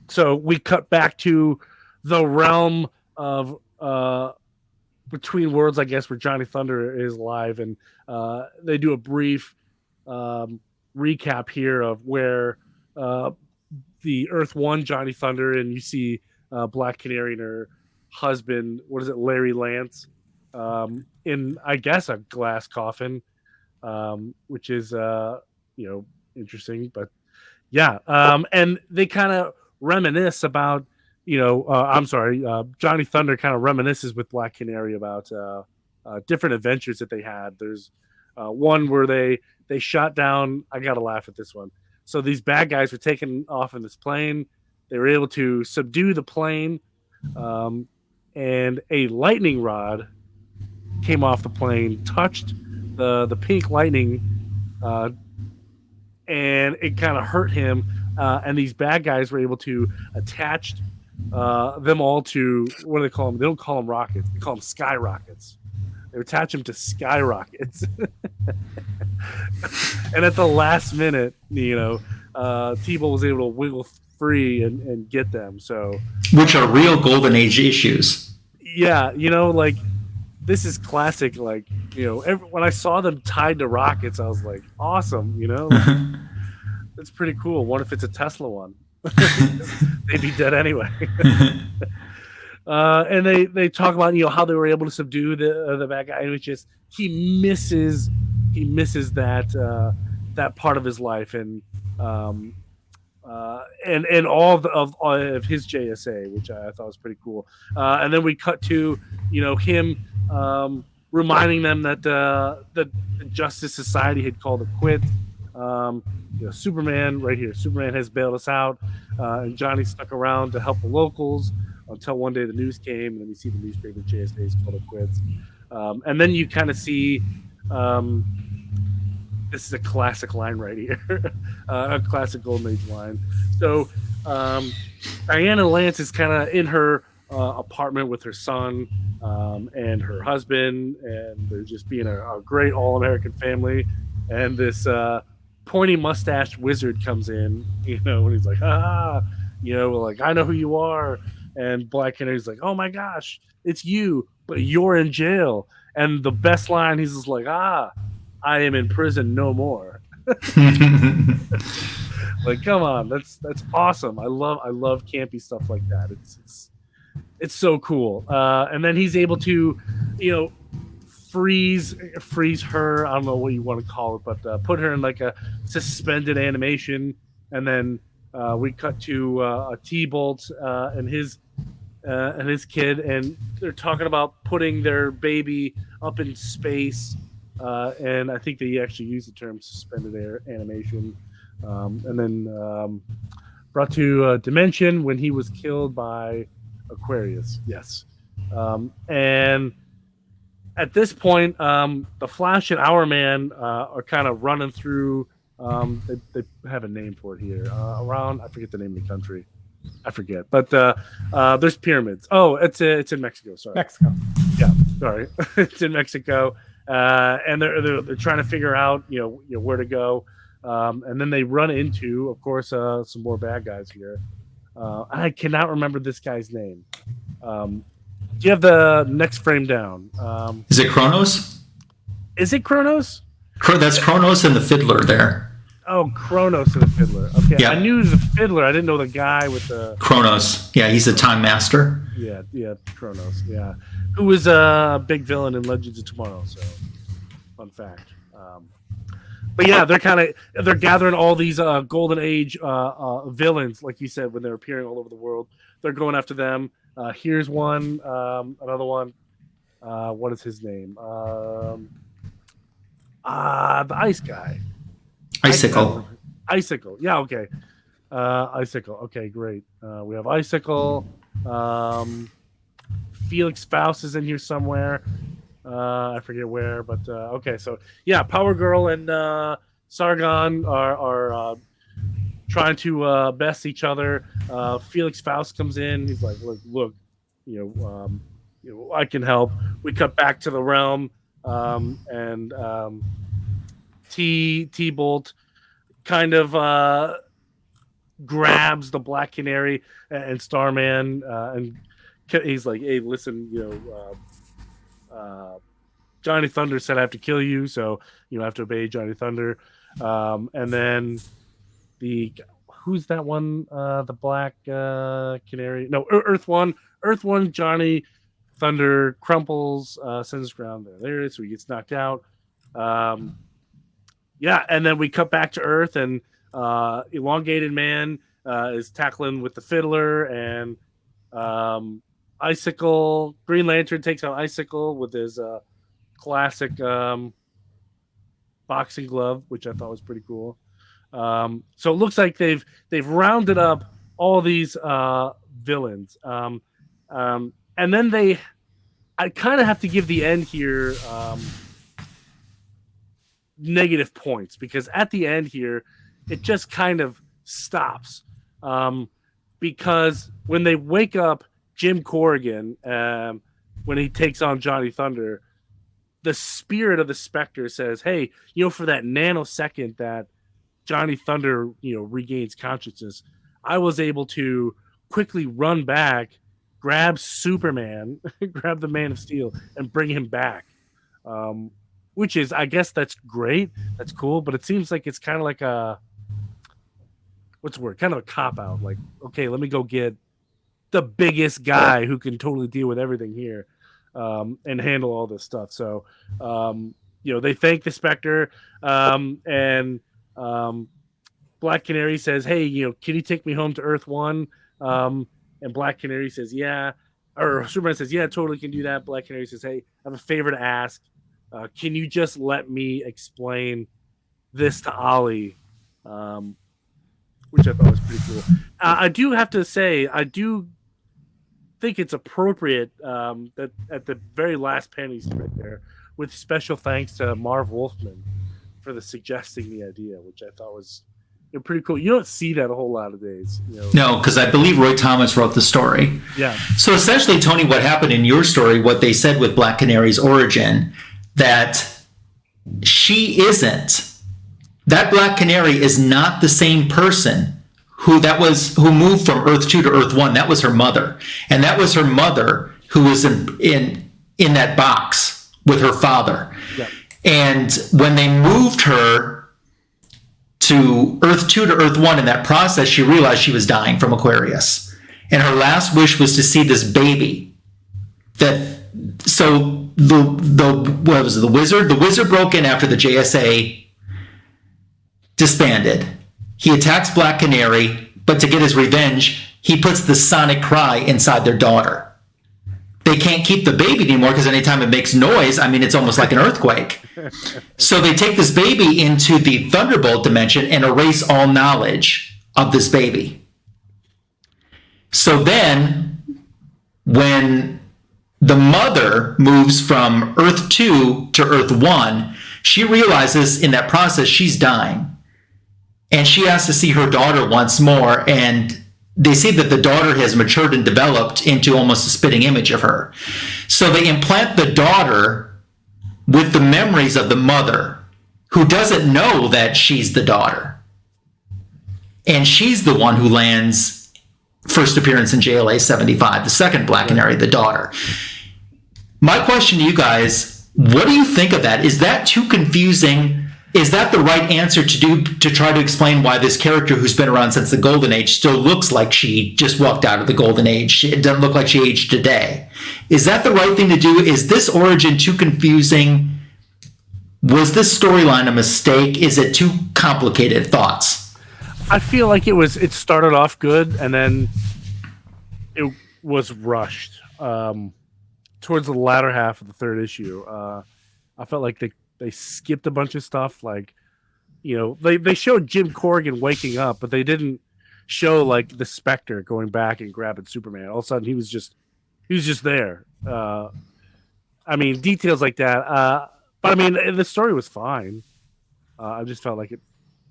B: So we cut back to the realm of Between Worlds, I guess, where Johnny Thunder is live, and they do a brief recap here of where the Earth 1 Johnny Thunder, and you see Black Canary and her husband, Larry Lance, in, I guess, a glass coffin, which is interesting. But yeah, and they kind of reminisce about, Johnny Thunder kind of reminisces with Black Canary about different adventures that they had. There's one where they shot down. I gotta laugh at this one. So these bad guys were taken off in this plane. They were able to subdue the plane, and a lightning rod came off the plane, touched the pink lightning, and it kind of hurt him. And these bad guys were able to attach them all to, what do they call them? They don't call them rockets. They call them skyrockets. They attach them to skyrockets. And at the last minute, T-Bolt was able to wiggle free and get them. So,
A: which are real Golden Age issues.
B: Yeah, this is classic. When I saw them tied to rockets, I was like, awesome. It's pretty cool. What if it's a Tesla one? They'd be dead anyway. And they talk about how they were able to subdue the bad guy, and it's just he misses that part of his life, and all of his JSA, which I thought was pretty cool. And then we cut to him reminding them that the Justice Society had called it quits. Superman right here. Superman has bailed us out, and Johnny stuck around to help the locals until one day the news came, and then we see the newspaper JSA's called it quits. And then you kind of see this is a classic line right here, a classic Golden Age line. So Diana Lance is kind of in her apartment with her son and her husband, and they're just being a great all-American family. And this pointy mustached wizard comes in, and he's like, I know who you are. And Black Canary's like, oh my gosh, it's you, but you're in jail. And the best line, he's just like, I am in prison no more. Like, come on, that's awesome. I love campy stuff like that. It's so cool. And then he's able to, freeze her. I don't know what you want to call it, but put her in like a suspended animation. And then we cut to a T-Bolt and his kid, and they're talking about putting their baby up in space. And I think they actually use the term suspended air animation. And then brought to Dimension when he was killed by Aquarius. Yes. And at this point, the Flash and Hourman are kind of running through. They have a name for it here. Around, I forget the name of the country. I forget. But there's pyramids. Oh, it's in Mexico. Sorry.
C: Mexico.
B: Yeah, sorry. It's in Mexico. And they're trying to figure out where to go. And then they run into, of course, some more bad guys here. I cannot remember this guy's name. Do you have the next frame down?
A: Is it Kronos?
B: Is it Kronos?
A: That's Kronos and the Fiddler there.
B: Oh, Kronos and the Fiddler. Okay,
A: yeah.
B: I knew the Fiddler. I didn't know the guy with the...
A: Kronos. Yeah, he's the Time Master.
B: Yeah, Kronos, yeah. Who was a big villain in Legends of Tomorrow, so fun fact. But yeah, they're gathering all these Golden Age villains, like you said, when they're appearing all over the world. They're going after them. Here's one, another one. What is his name? The ice guy.
A: Icicle.
B: Icicle. Yeah, okay. Icicle. Okay, great. We have Icicle. Felix Faust is in here somewhere. I forget where, but okay. So yeah, Power Girl and Sargon are trying to best each other. Felix Faust comes in. He's like, look, I can help. We cut back to the realm, and T-Bolt kind of grabs the Black Canary and Starman, and he's like, "Hey, listen, Johnny Thunder said I have to kill you, so you have to obey Johnny Thunder." And then who's that one? The Black Canary? No, Earth One. Earth One. Johnny Thunder crumples, sends ground there. There it is. So he gets knocked out. Yeah, and then we cut back to Earth, and Elongated Man is tackling with the Fiddler, and Icicle. Green Lantern takes out Icicle with his classic boxing glove, which I thought was pretty cool. So it looks like they've rounded up all these villains, and then I kind of have to give the end here negative points, because at the end here it just kind of stops, because when they wake up Jim Corrigan, when he takes on Johnny Thunder, the spirit of the Spectre says, "Hey, for that nanosecond that Johnny Thunder, regains consciousness, I was able to quickly run back, grab Superman, grab the Man of Steel, and bring him back." Which is, I guess that's great. That's cool. But it seems like it's kind of like what's the word? Kind of a cop-out. Like, okay, let me go get the biggest guy who can totally deal with everything here, and handle all this stuff. So, they thank the Spectre, and Black Canary says, "Hey, can you take me home to Earth One?" And Black Canary says, "Yeah." Or Superman says, "Yeah, totally can do that." Black Canary says, "Hey, I have a favor to ask. Can you just let me explain this to Ollie?" Which I thought was pretty cool. I do have to say, I do think it's appropriate that at the very last panel right there, with special thanks to Marv Wolfman for suggesting the idea, which I thought was pretty cool. You don't see that a whole lot of days.
A: No, because I believe Roy Thomas wrote the story.
B: Yeah.
A: So essentially, Tony, what happened in your story, what they said with Black Canary's origin, that that Black Canary is not the same person who moved from Earth 2 to Earth 1. That was her mother. And that was her mother who was in that box with her father.
B: Yep.
A: And when they moved her to Earth 2 to Earth 1, in that process, she realized she was dying from Aquarius. And her last wish was to see this baby. So the wizard? The wizard broke in after the JSA disbanded. He attacks Black Canary, but to get his revenge, he puts the sonic cry inside their daughter. They can't keep the baby anymore because anytime it makes noise, it's almost like an earthquake. So they take this baby into the Thunderbolt dimension and erase all knowledge of this baby. So then, when the mother moves from Earth 2 to Earth 1, she realizes in that process she's dying. And she has to see her daughter once more, and they see that the daughter has matured and developed into almost a spitting image of her. So they implant the daughter with the memories of the mother, who doesn't know that she's the daughter. And she's the one who lands first appearance in JLA 75, the second Black Canary, the daughter. My question to you guys, what do you think of that? Is that too confusing? Is that the right answer to try to explain why this character who's been around since the Golden Age still looks like she just walked out of the Golden Age? It doesn't look like she aged today. Is that the right thing to do? Is this origin too confusing? Was this storyline a mistake? Is it too complicated? Thoughts?
B: I feel like it started off good, and then it was rushed. Towards the latter half of the third issue, I felt like they skipped a bunch of stuff. Like, they showed Jim Corrigan waking up, but they didn't show like the Spectre going back and grabbing Superman. All of a sudden, he was just there. Details like that. But the story was fine. I just felt like it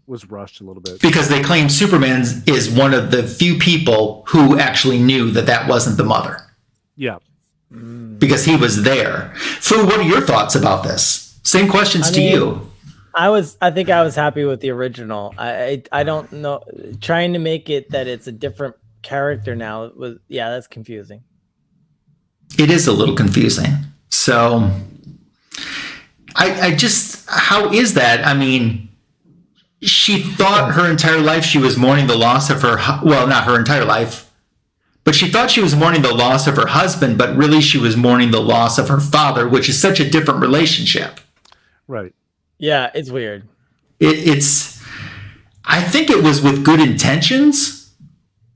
B: was rushed a little bit
A: because they claim Superman is one of the few people who actually knew that wasn't the mother.
B: Yeah.
A: Because he was there. Fu, what are your thoughts about this? Same questions to you.
C: I think I was happy with the original. I don't know, trying to make it that it's a different character now that's confusing.
A: It is a little confusing. So I just, how is that? I mean, she thought her entire life she was mourning the loss of her, well, not her entire life, but she thought she was mourning the loss of her husband, but really she was mourning the loss of her father, which is such a different relationship.
B: Right.
C: Yeah, it's weird.
A: I think it was with good intentions,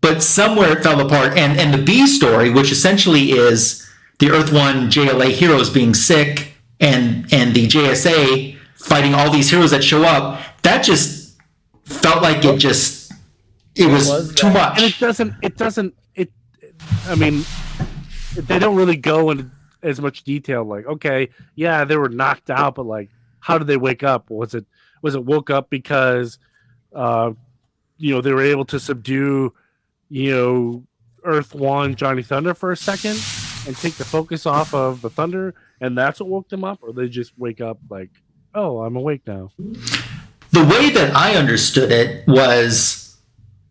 A: but somewhere it fell apart. And the B story, which essentially is the Earth One JLA heroes being sick and the JSA fighting all these heroes that show up, that just felt like it was too much.
B: And I mean, they don't really go into as much detail. Like, okay, yeah, they were knocked out, but like, how did they wake up? Was it woke up because, they were able to subdue, Earth One Johnny Thunder for a second and take the focus off of the Thunder, and that's what woke them up, or they just wake up like, oh, I'm awake now.
A: The way that I understood it was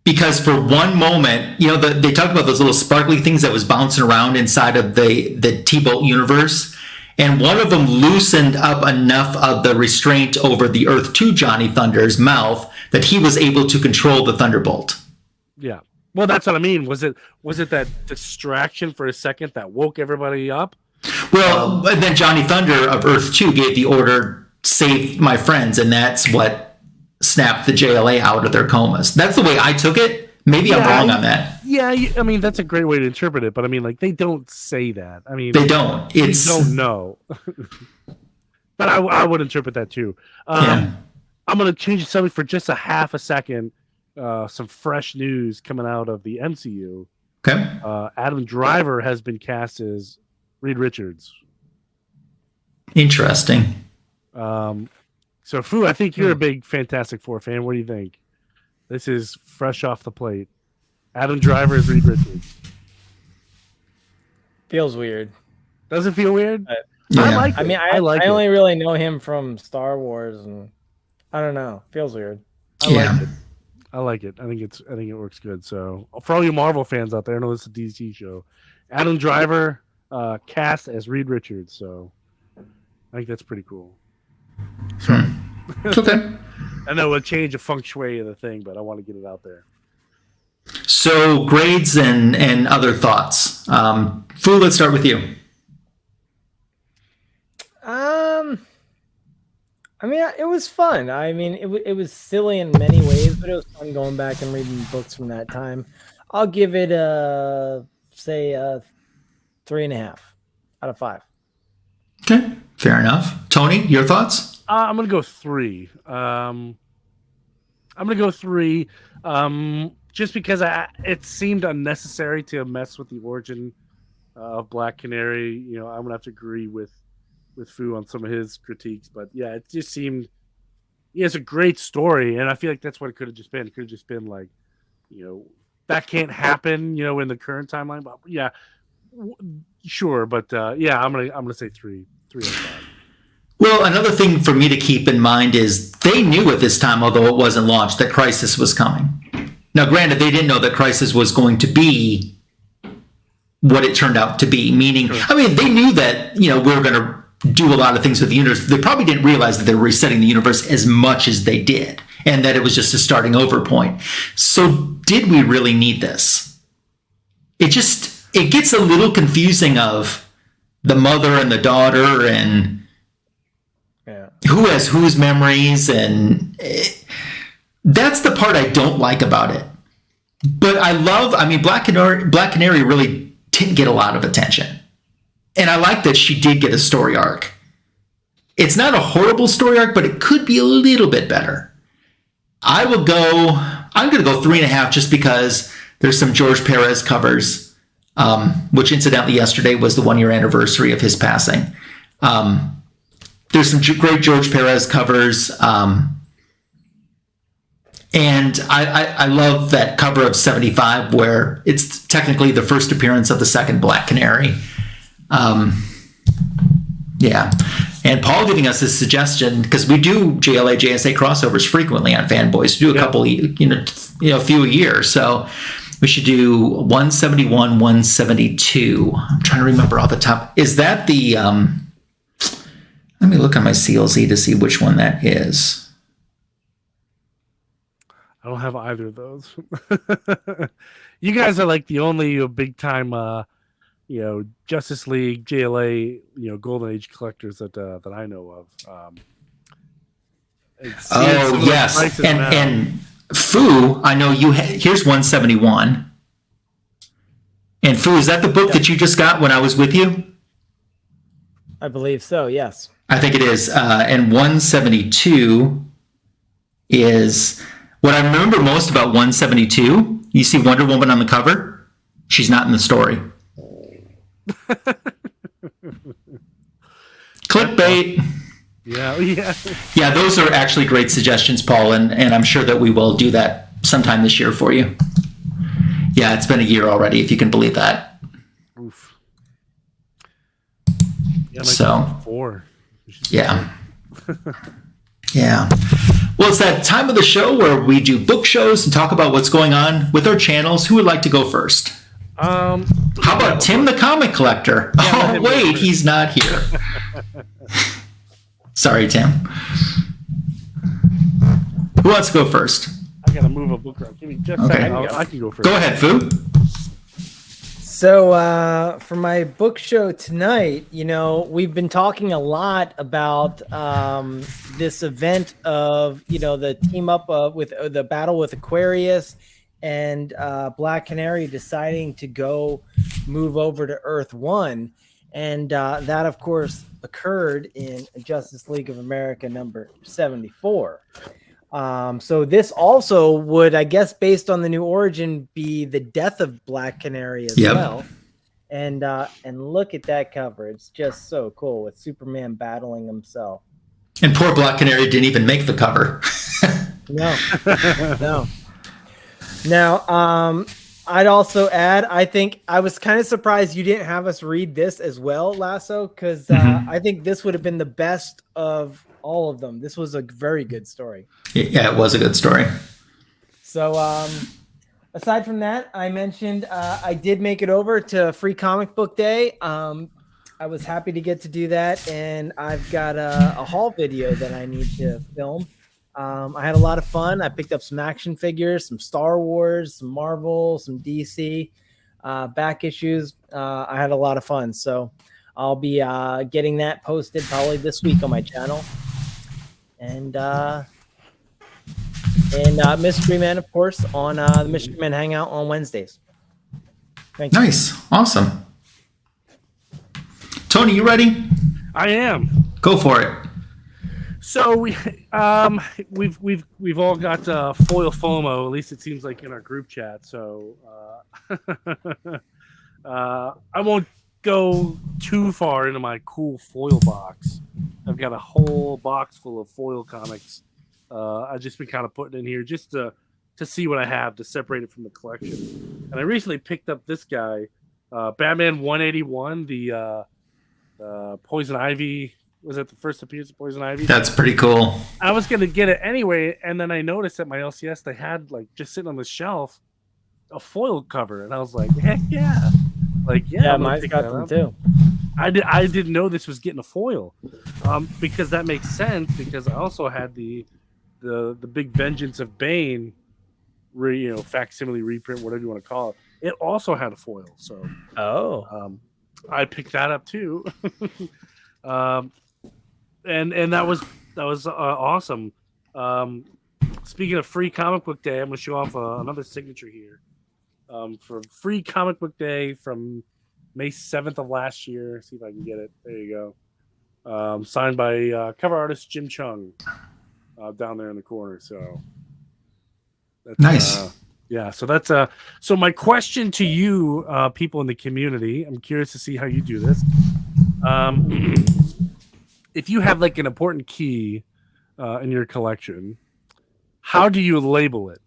A: because for one moment, they talked about those little sparkly things that was bouncing around inside of the T-Bolt universe, and one of them loosened up enough of the restraint over the Earth 2 Johnny Thunder's mouth that he was able to control the Thunderbolt.
B: Yeah. Well, that's what I mean. Was it that distraction for a second that woke everybody up?
A: Well, then Johnny Thunder of Earth 2 gave the order, save my friends, and that's what snapped the JLA out of their comas. That's the way I took it. Maybe I'm wrong on that.
B: Yeah, I mean, that's a great way to interpret it, but I mean, like, they don't say that. I mean,
A: they don't.
B: They don't know. But I would interpret that too. I'm going to change the subject for just a half a second. Some fresh news coming out of the MCU.
A: Okay.
B: Adam Driver has been cast as Reed Richards.
A: Interesting.
B: So, Fu, I think you're a big Fantastic Four fan. What do you think? This is fresh off the plate. Adam Driver is Reed Richards.
C: Feels weird.
B: Does it feel weird?
A: Yeah.
B: I like it.
C: I mean, I only really know him from Star Wars, and I don't know. Feels weird.
B: I like it. I think it works good. So, for all you Marvel fans out there, I know this is a DC show. Adam Driver cast as Reed Richards. So, I think that's pretty cool. Sorry.
A: It's okay.
B: I know it'll change the feng shui of the thing, but I want to get it out there.
A: So, grades and other thoughts. Fu, let's start with you.
C: I mean, it was fun. I mean, it was silly in many ways, but it was fun going back and reading books from that time. I'll give it say 3.5 out of 5.
A: Okay, fair enough. Tony, your thoughts?
B: I'm gonna go 3. I'm gonna go 3. Just because it seemed unnecessary to mess with the origin of Black Canary. I'm gonna have to agree with Fu on some of his critiques, but yeah, it just seemed it's a great story, and I feel like that's what it could have just been. It could have just been like, that can't happen, in the current timeline. But yeah, sure, but yeah, I'm gonna say 3 out of 5.
A: Well, another thing for me to keep in mind is they knew at this time, although it wasn't launched, that Crisis was coming. Now, granted, they didn't know that Crisis was going to be what it turned out to be. Meaning, I mean, they knew that we were going to do a lot of things with the universe. They probably didn't realize that they were resetting the universe as much as they did, and that it was just a starting over point. So did we really need this? It gets a little confusing of the mother and the daughter and who has whose memories, and that's the part I don't like about it. But Black Canary really didn't get a lot of attention. And I like that she did get a story arc. It's not a horrible story arc, but it could be a little bit better. I'm going to go 3.5 just because there's some George Perez covers, which incidentally yesterday was the 1-year anniversary of his passing. There's some great George Perez covers. And I love that cover of 75 where it's technically the first appearance of the second Black Canary. Yeah. And Paul giving us this suggestion, because we do JLA JSA crossovers frequently on Fanboys. We do a couple, a few a year. So we should do 171, 172. I'm trying to remember off the top. Is that the? Let me look on my CLZ to see which one that is.
B: I don't have either of those. You guys are like the only big time. Justice League, JLA, Golden Age collectors that I know of.
A: Yes, and Fu, I know you. Here's 171. And Fu, is that the book that you just got when I was with you?
C: I believe so. Yes,
A: I think it is. And 172 is what I remember most about 172. You see Wonder Woman on the cover. She's not in the story. Clickbait. Yeah, those are actually great suggestions, Paul, and I'm sure that we will do that sometime this year for you. Yeah, it's been a year already, if you can believe that.
B: Oof.
A: So
B: 4.
A: Yeah. Yeah. Well, it's that time of the show where we do book shows and talk about what's going on with our channels. Who would like to go first? How about Tim the comic collector? Oh, wait, he's not here. Sorry, Tim. Who wants to go first?
B: I gotta move a book around. Give me just a second. I can go first.
A: Go ahead, Fu.
C: So for my book show tonight, we've been talking a lot about this event of the team up with the battle with Aquarius. And Black Canary deciding to move over to Earth 1. And that, of course, occurred in Justice League of America number 74. So this also would, I guess, based on the new origin, be the death of Black Canary as well. And look at that cover. It's just so cool with Superman battling himself.
A: And poor Black Canary didn't even make the cover.
C: No. Now, I'd also add, I think I was kind of surprised you didn't have us read this as well, Lasso, because I think this would have been the best of all of them. This was a very good story.
A: Yeah, it was a good story.
C: So, aside from that, I mentioned I did make it over to Free Comic Book Day. I was happy to get to do that, and I've got a haul video that I need to film. I had a lot of fun. I picked up some action figures, some Star Wars, some Marvel, some DC, back issues. I had a lot of fun. So I'll be getting that posted probably this week on my channel. And Mystery Man, of course, on the Mystery Man Hangout on Wednesdays. Thank you.
A: Nice. Awesome. Tony, you ready?
B: I am.
A: Go for it.
B: So we've all got foil FOMO. At least it seems like in our group chat. So I won't go too far into my cool foil box. I've got a whole box full of foil comics. I've just been kind of putting in here just to see what I have to separate it from the collection. And I recently picked up this guy, Batman 181, the Poison Ivy. Was it the first appearance of Poison Ivy?
A: That's pretty cool.
B: I was going to get it anyway, and then I noticed at my LCS they had, like, just sitting on the shelf, a foil cover, and I was like, heck yeah. Like, yeah,
C: mine's got them too.
B: I didn't know this was getting a foil, because that makes sense, because I also had the big Vengeance of Bane, facsimile reprint, whatever you want to call it. It also had a foil, so I picked that up too. And that was awesome. Speaking of Free Comic Book Day, I'm going to show off another signature here for Free Comic Book Day from May 7th of last year. See if I can get it. There you go. Signed by cover artist Jim Chung down there in the corner. So that's,
A: nice.
B: Yeah. So that's so my question to you, people in the community. I'm curious to see how you do this. If you have like an important key in your collection, how do you label it?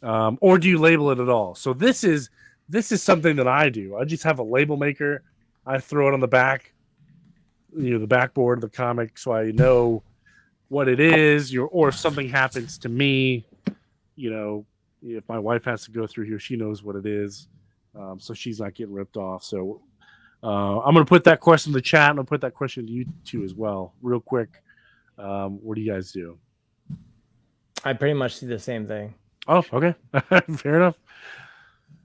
B: Or do you label it at all? So this is something that I do. I just have a label maker. I throw it on the back. the backboard of the comic, so I know what it is. Or if something happens to me, if my wife has to go through here, she knows what it is, so she's not getting ripped off. So I'm going to put that question in the chat, and I'll put that question to you two as well, real quick. What do you guys do?
C: I pretty much do the same thing.
B: Oh, okay. Fair enough.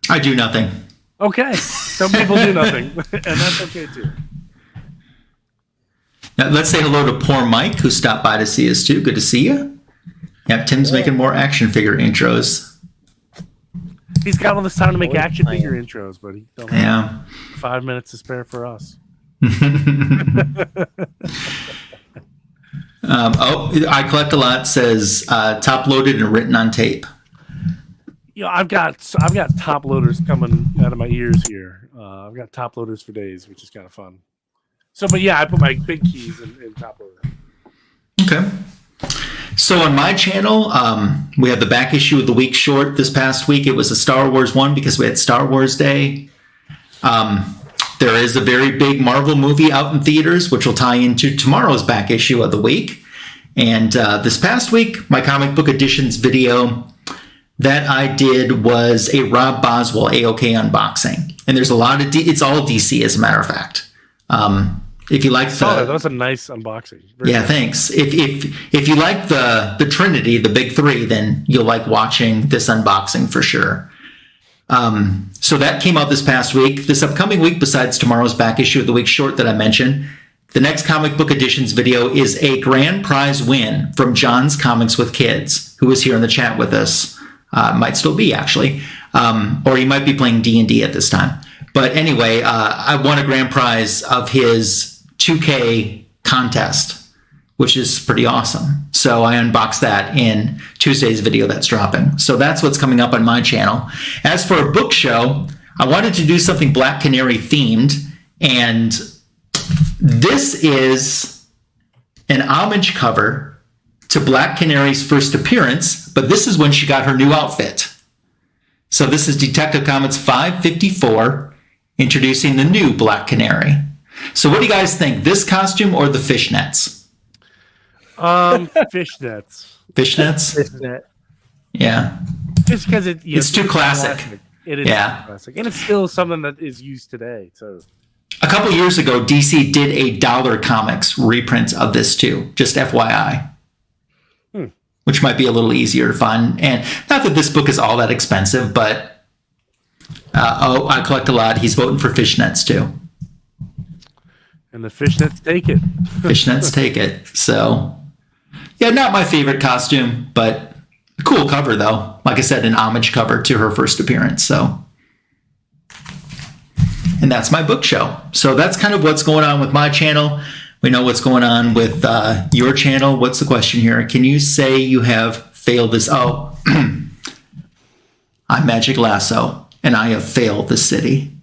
A: I do nothing.
B: Okay. Some people do nothing, and that's okay too.
A: Now, let's say hello to poor Mike, who stopped by to see us too. Good to see you. Yeah, Tim's making more action figure intros.
B: He's got all this time to make action figure intros, but he don't have 5 minutes to spare for us.
A: I Collect a Lot says top loaded and written on tape.
B: I've got top loaders coming out of my ears here. I've got top loaders for days, which is kind of fun. So, but yeah, I put my big keys in top loader. Okay.
A: So on my channel, we have the back issue of the week short this past week. It was a Star Wars one because we had Star Wars Day. There is a very big Marvel movie out in theaters, which will tie into tomorrow's back issue of the week. And this past week, my comic book editions video that I did was a Rob Boswell AOK unboxing. And there's a lot of it's all DC, as a matter of fact. If you like
B: that was a nice unboxing.
A: Very nice. Thanks. If you like the Trinity, the big three, then you'll like watching this unboxing for sure. So that came out this past week. This upcoming week, besides tomorrow's back issue of the week short that I mentioned, the next comic book editions video is a grand prize win from John's Comics with Kids, who was here in the chat with us. Might still be, actually. Or he might be playing D&D at this time. But anyway, I won a grand prize of his 2K contest, which is pretty awesome. So I unboxed that in Tuesday's video that's dropping. So that's what's coming up on my channel. As for a book show, I wanted to do something Black Canary themed, and this is an homage cover to Black Canary's first appearance, but this is when she got her new outfit. So this is Detective Comics 554, introducing the new Black Canary. So what do you guys think, this costume or the fishnets?
B: Fishnets.
A: Fishnets?
C: Fishnet.
A: Yeah.
B: Just because
A: it's too classic.
B: It is too classic. And it's still something that is used today. So
A: a couple years ago, DC did a Dollar Comics reprint of this too, just FYI. Which might be a little easier to find. And not that this book is all that expensive, but I Collect a Lot. He's voting for fishnets too.
B: And the fishnets take it.
A: Fishnets take it. So, yeah, not my favorite costume, but a cool cover, though. Like I said, an homage cover to her first appearance. So, and that's my book show. So that's kind of what's going on with my channel. We know what's going on with your channel. What's the question here? Can you say you have failed this? Oh, I'm Magic Lasso, and I have failed the city.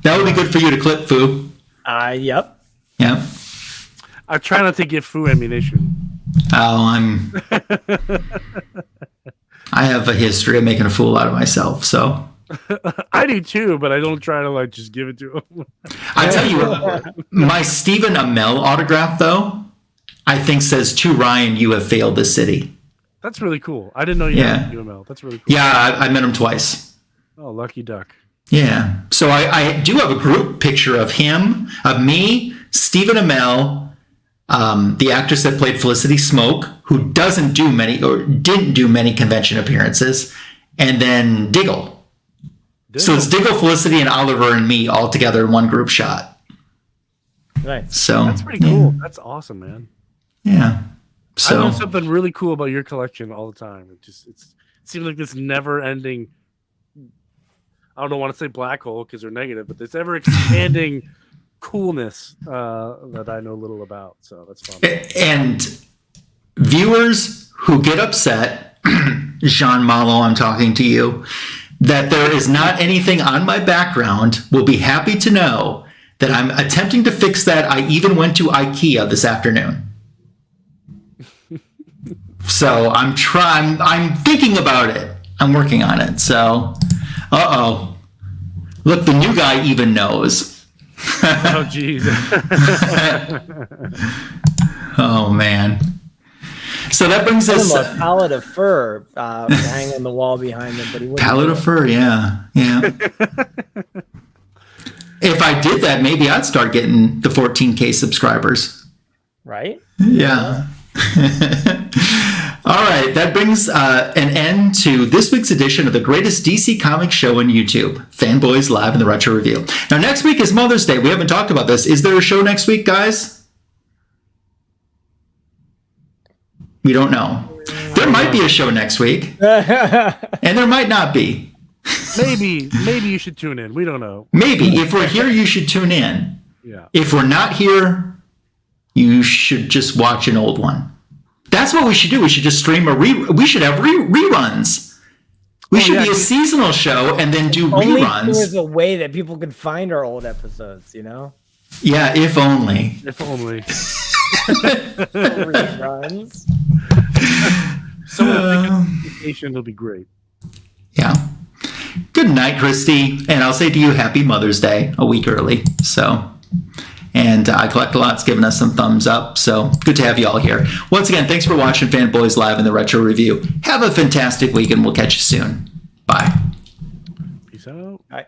A: That would be good for you to clip, Foo.
C: Yep.
A: Yep.
B: I try not to give Foo ammunition.
A: Oh, I have a history of making a fool out of myself, so.
B: I do too, but I don't try to just give it to him.
A: I tell you what, my Stephen Amell autograph, though, I think says, to Ryan, you have failed the city.
B: That's really cool. I didn't know you had Amell. That's really cool.
A: Yeah, I met him twice.
B: Oh, lucky duck.
A: Yeah. So I do have a group picture of him, of me, Stephen Amell, the actress that played Felicity Smoke, who doesn't do many or didn't do many convention appearances, and then Diggle. So it's Diggle, Felicity, and Oliver and me all together in one group shot.
C: Nice.
A: So
B: that's pretty cool. That's awesome, man.
A: Yeah. So
B: I know something really cool about your collection all the time. It seems like this never-ending. I don't want to say black hole because they're negative, but this ever-expanding coolness that I know little about. So that's fun.
A: And viewers who get upset, Jean Malo, I'm talking to you, that there is not anything on my background will be happy to know that I'm attempting to fix that. I even went to IKEA this afternoon. So I'm thinking about it. I'm working on it. So, Look, the new guy even knows.
B: Oh, jeez.
A: Oh, man. So that brings us...
C: a pallet of fur hanging on the wall behind him, but he wouldn't.
A: Pallet of fur, yeah. If I did that, maybe I'd start getting the 14K subscribers.
C: Right?
A: Yeah. All right, that brings an end to this week's edition of the greatest DC Comics show on YouTube, Fanboys Live in the Retro Review. Now, next week is Mother's Day. We haven't talked about this. Is there a show next week, guys? We don't know. There might be a show next week, and there might not be.
B: Maybe you should tune in. We don't know.
A: Maybe. If we're here, you should tune in.
B: Yeah.
A: If we're not here, you should just watch an old one. That's what we should do. We should just stream we should have reruns. We should be a seasonal show and then do
C: only
A: reruns.
C: There's a way that people can find our old episodes, you know?
A: Yeah, if only.
B: If only.
C: Reruns.
B: Someone will be great.
A: Yeah. Good night, Christy. And I'll say to you, happy Mother's Day a week early. So, and I Collect a Lot's giving us some thumbs up. So good to have you all here. Once again, thanks for watching Fanboys Live in the Retro Review. Have a fantastic week and we'll catch you soon. Bye.
B: Peace out.
C: Bye.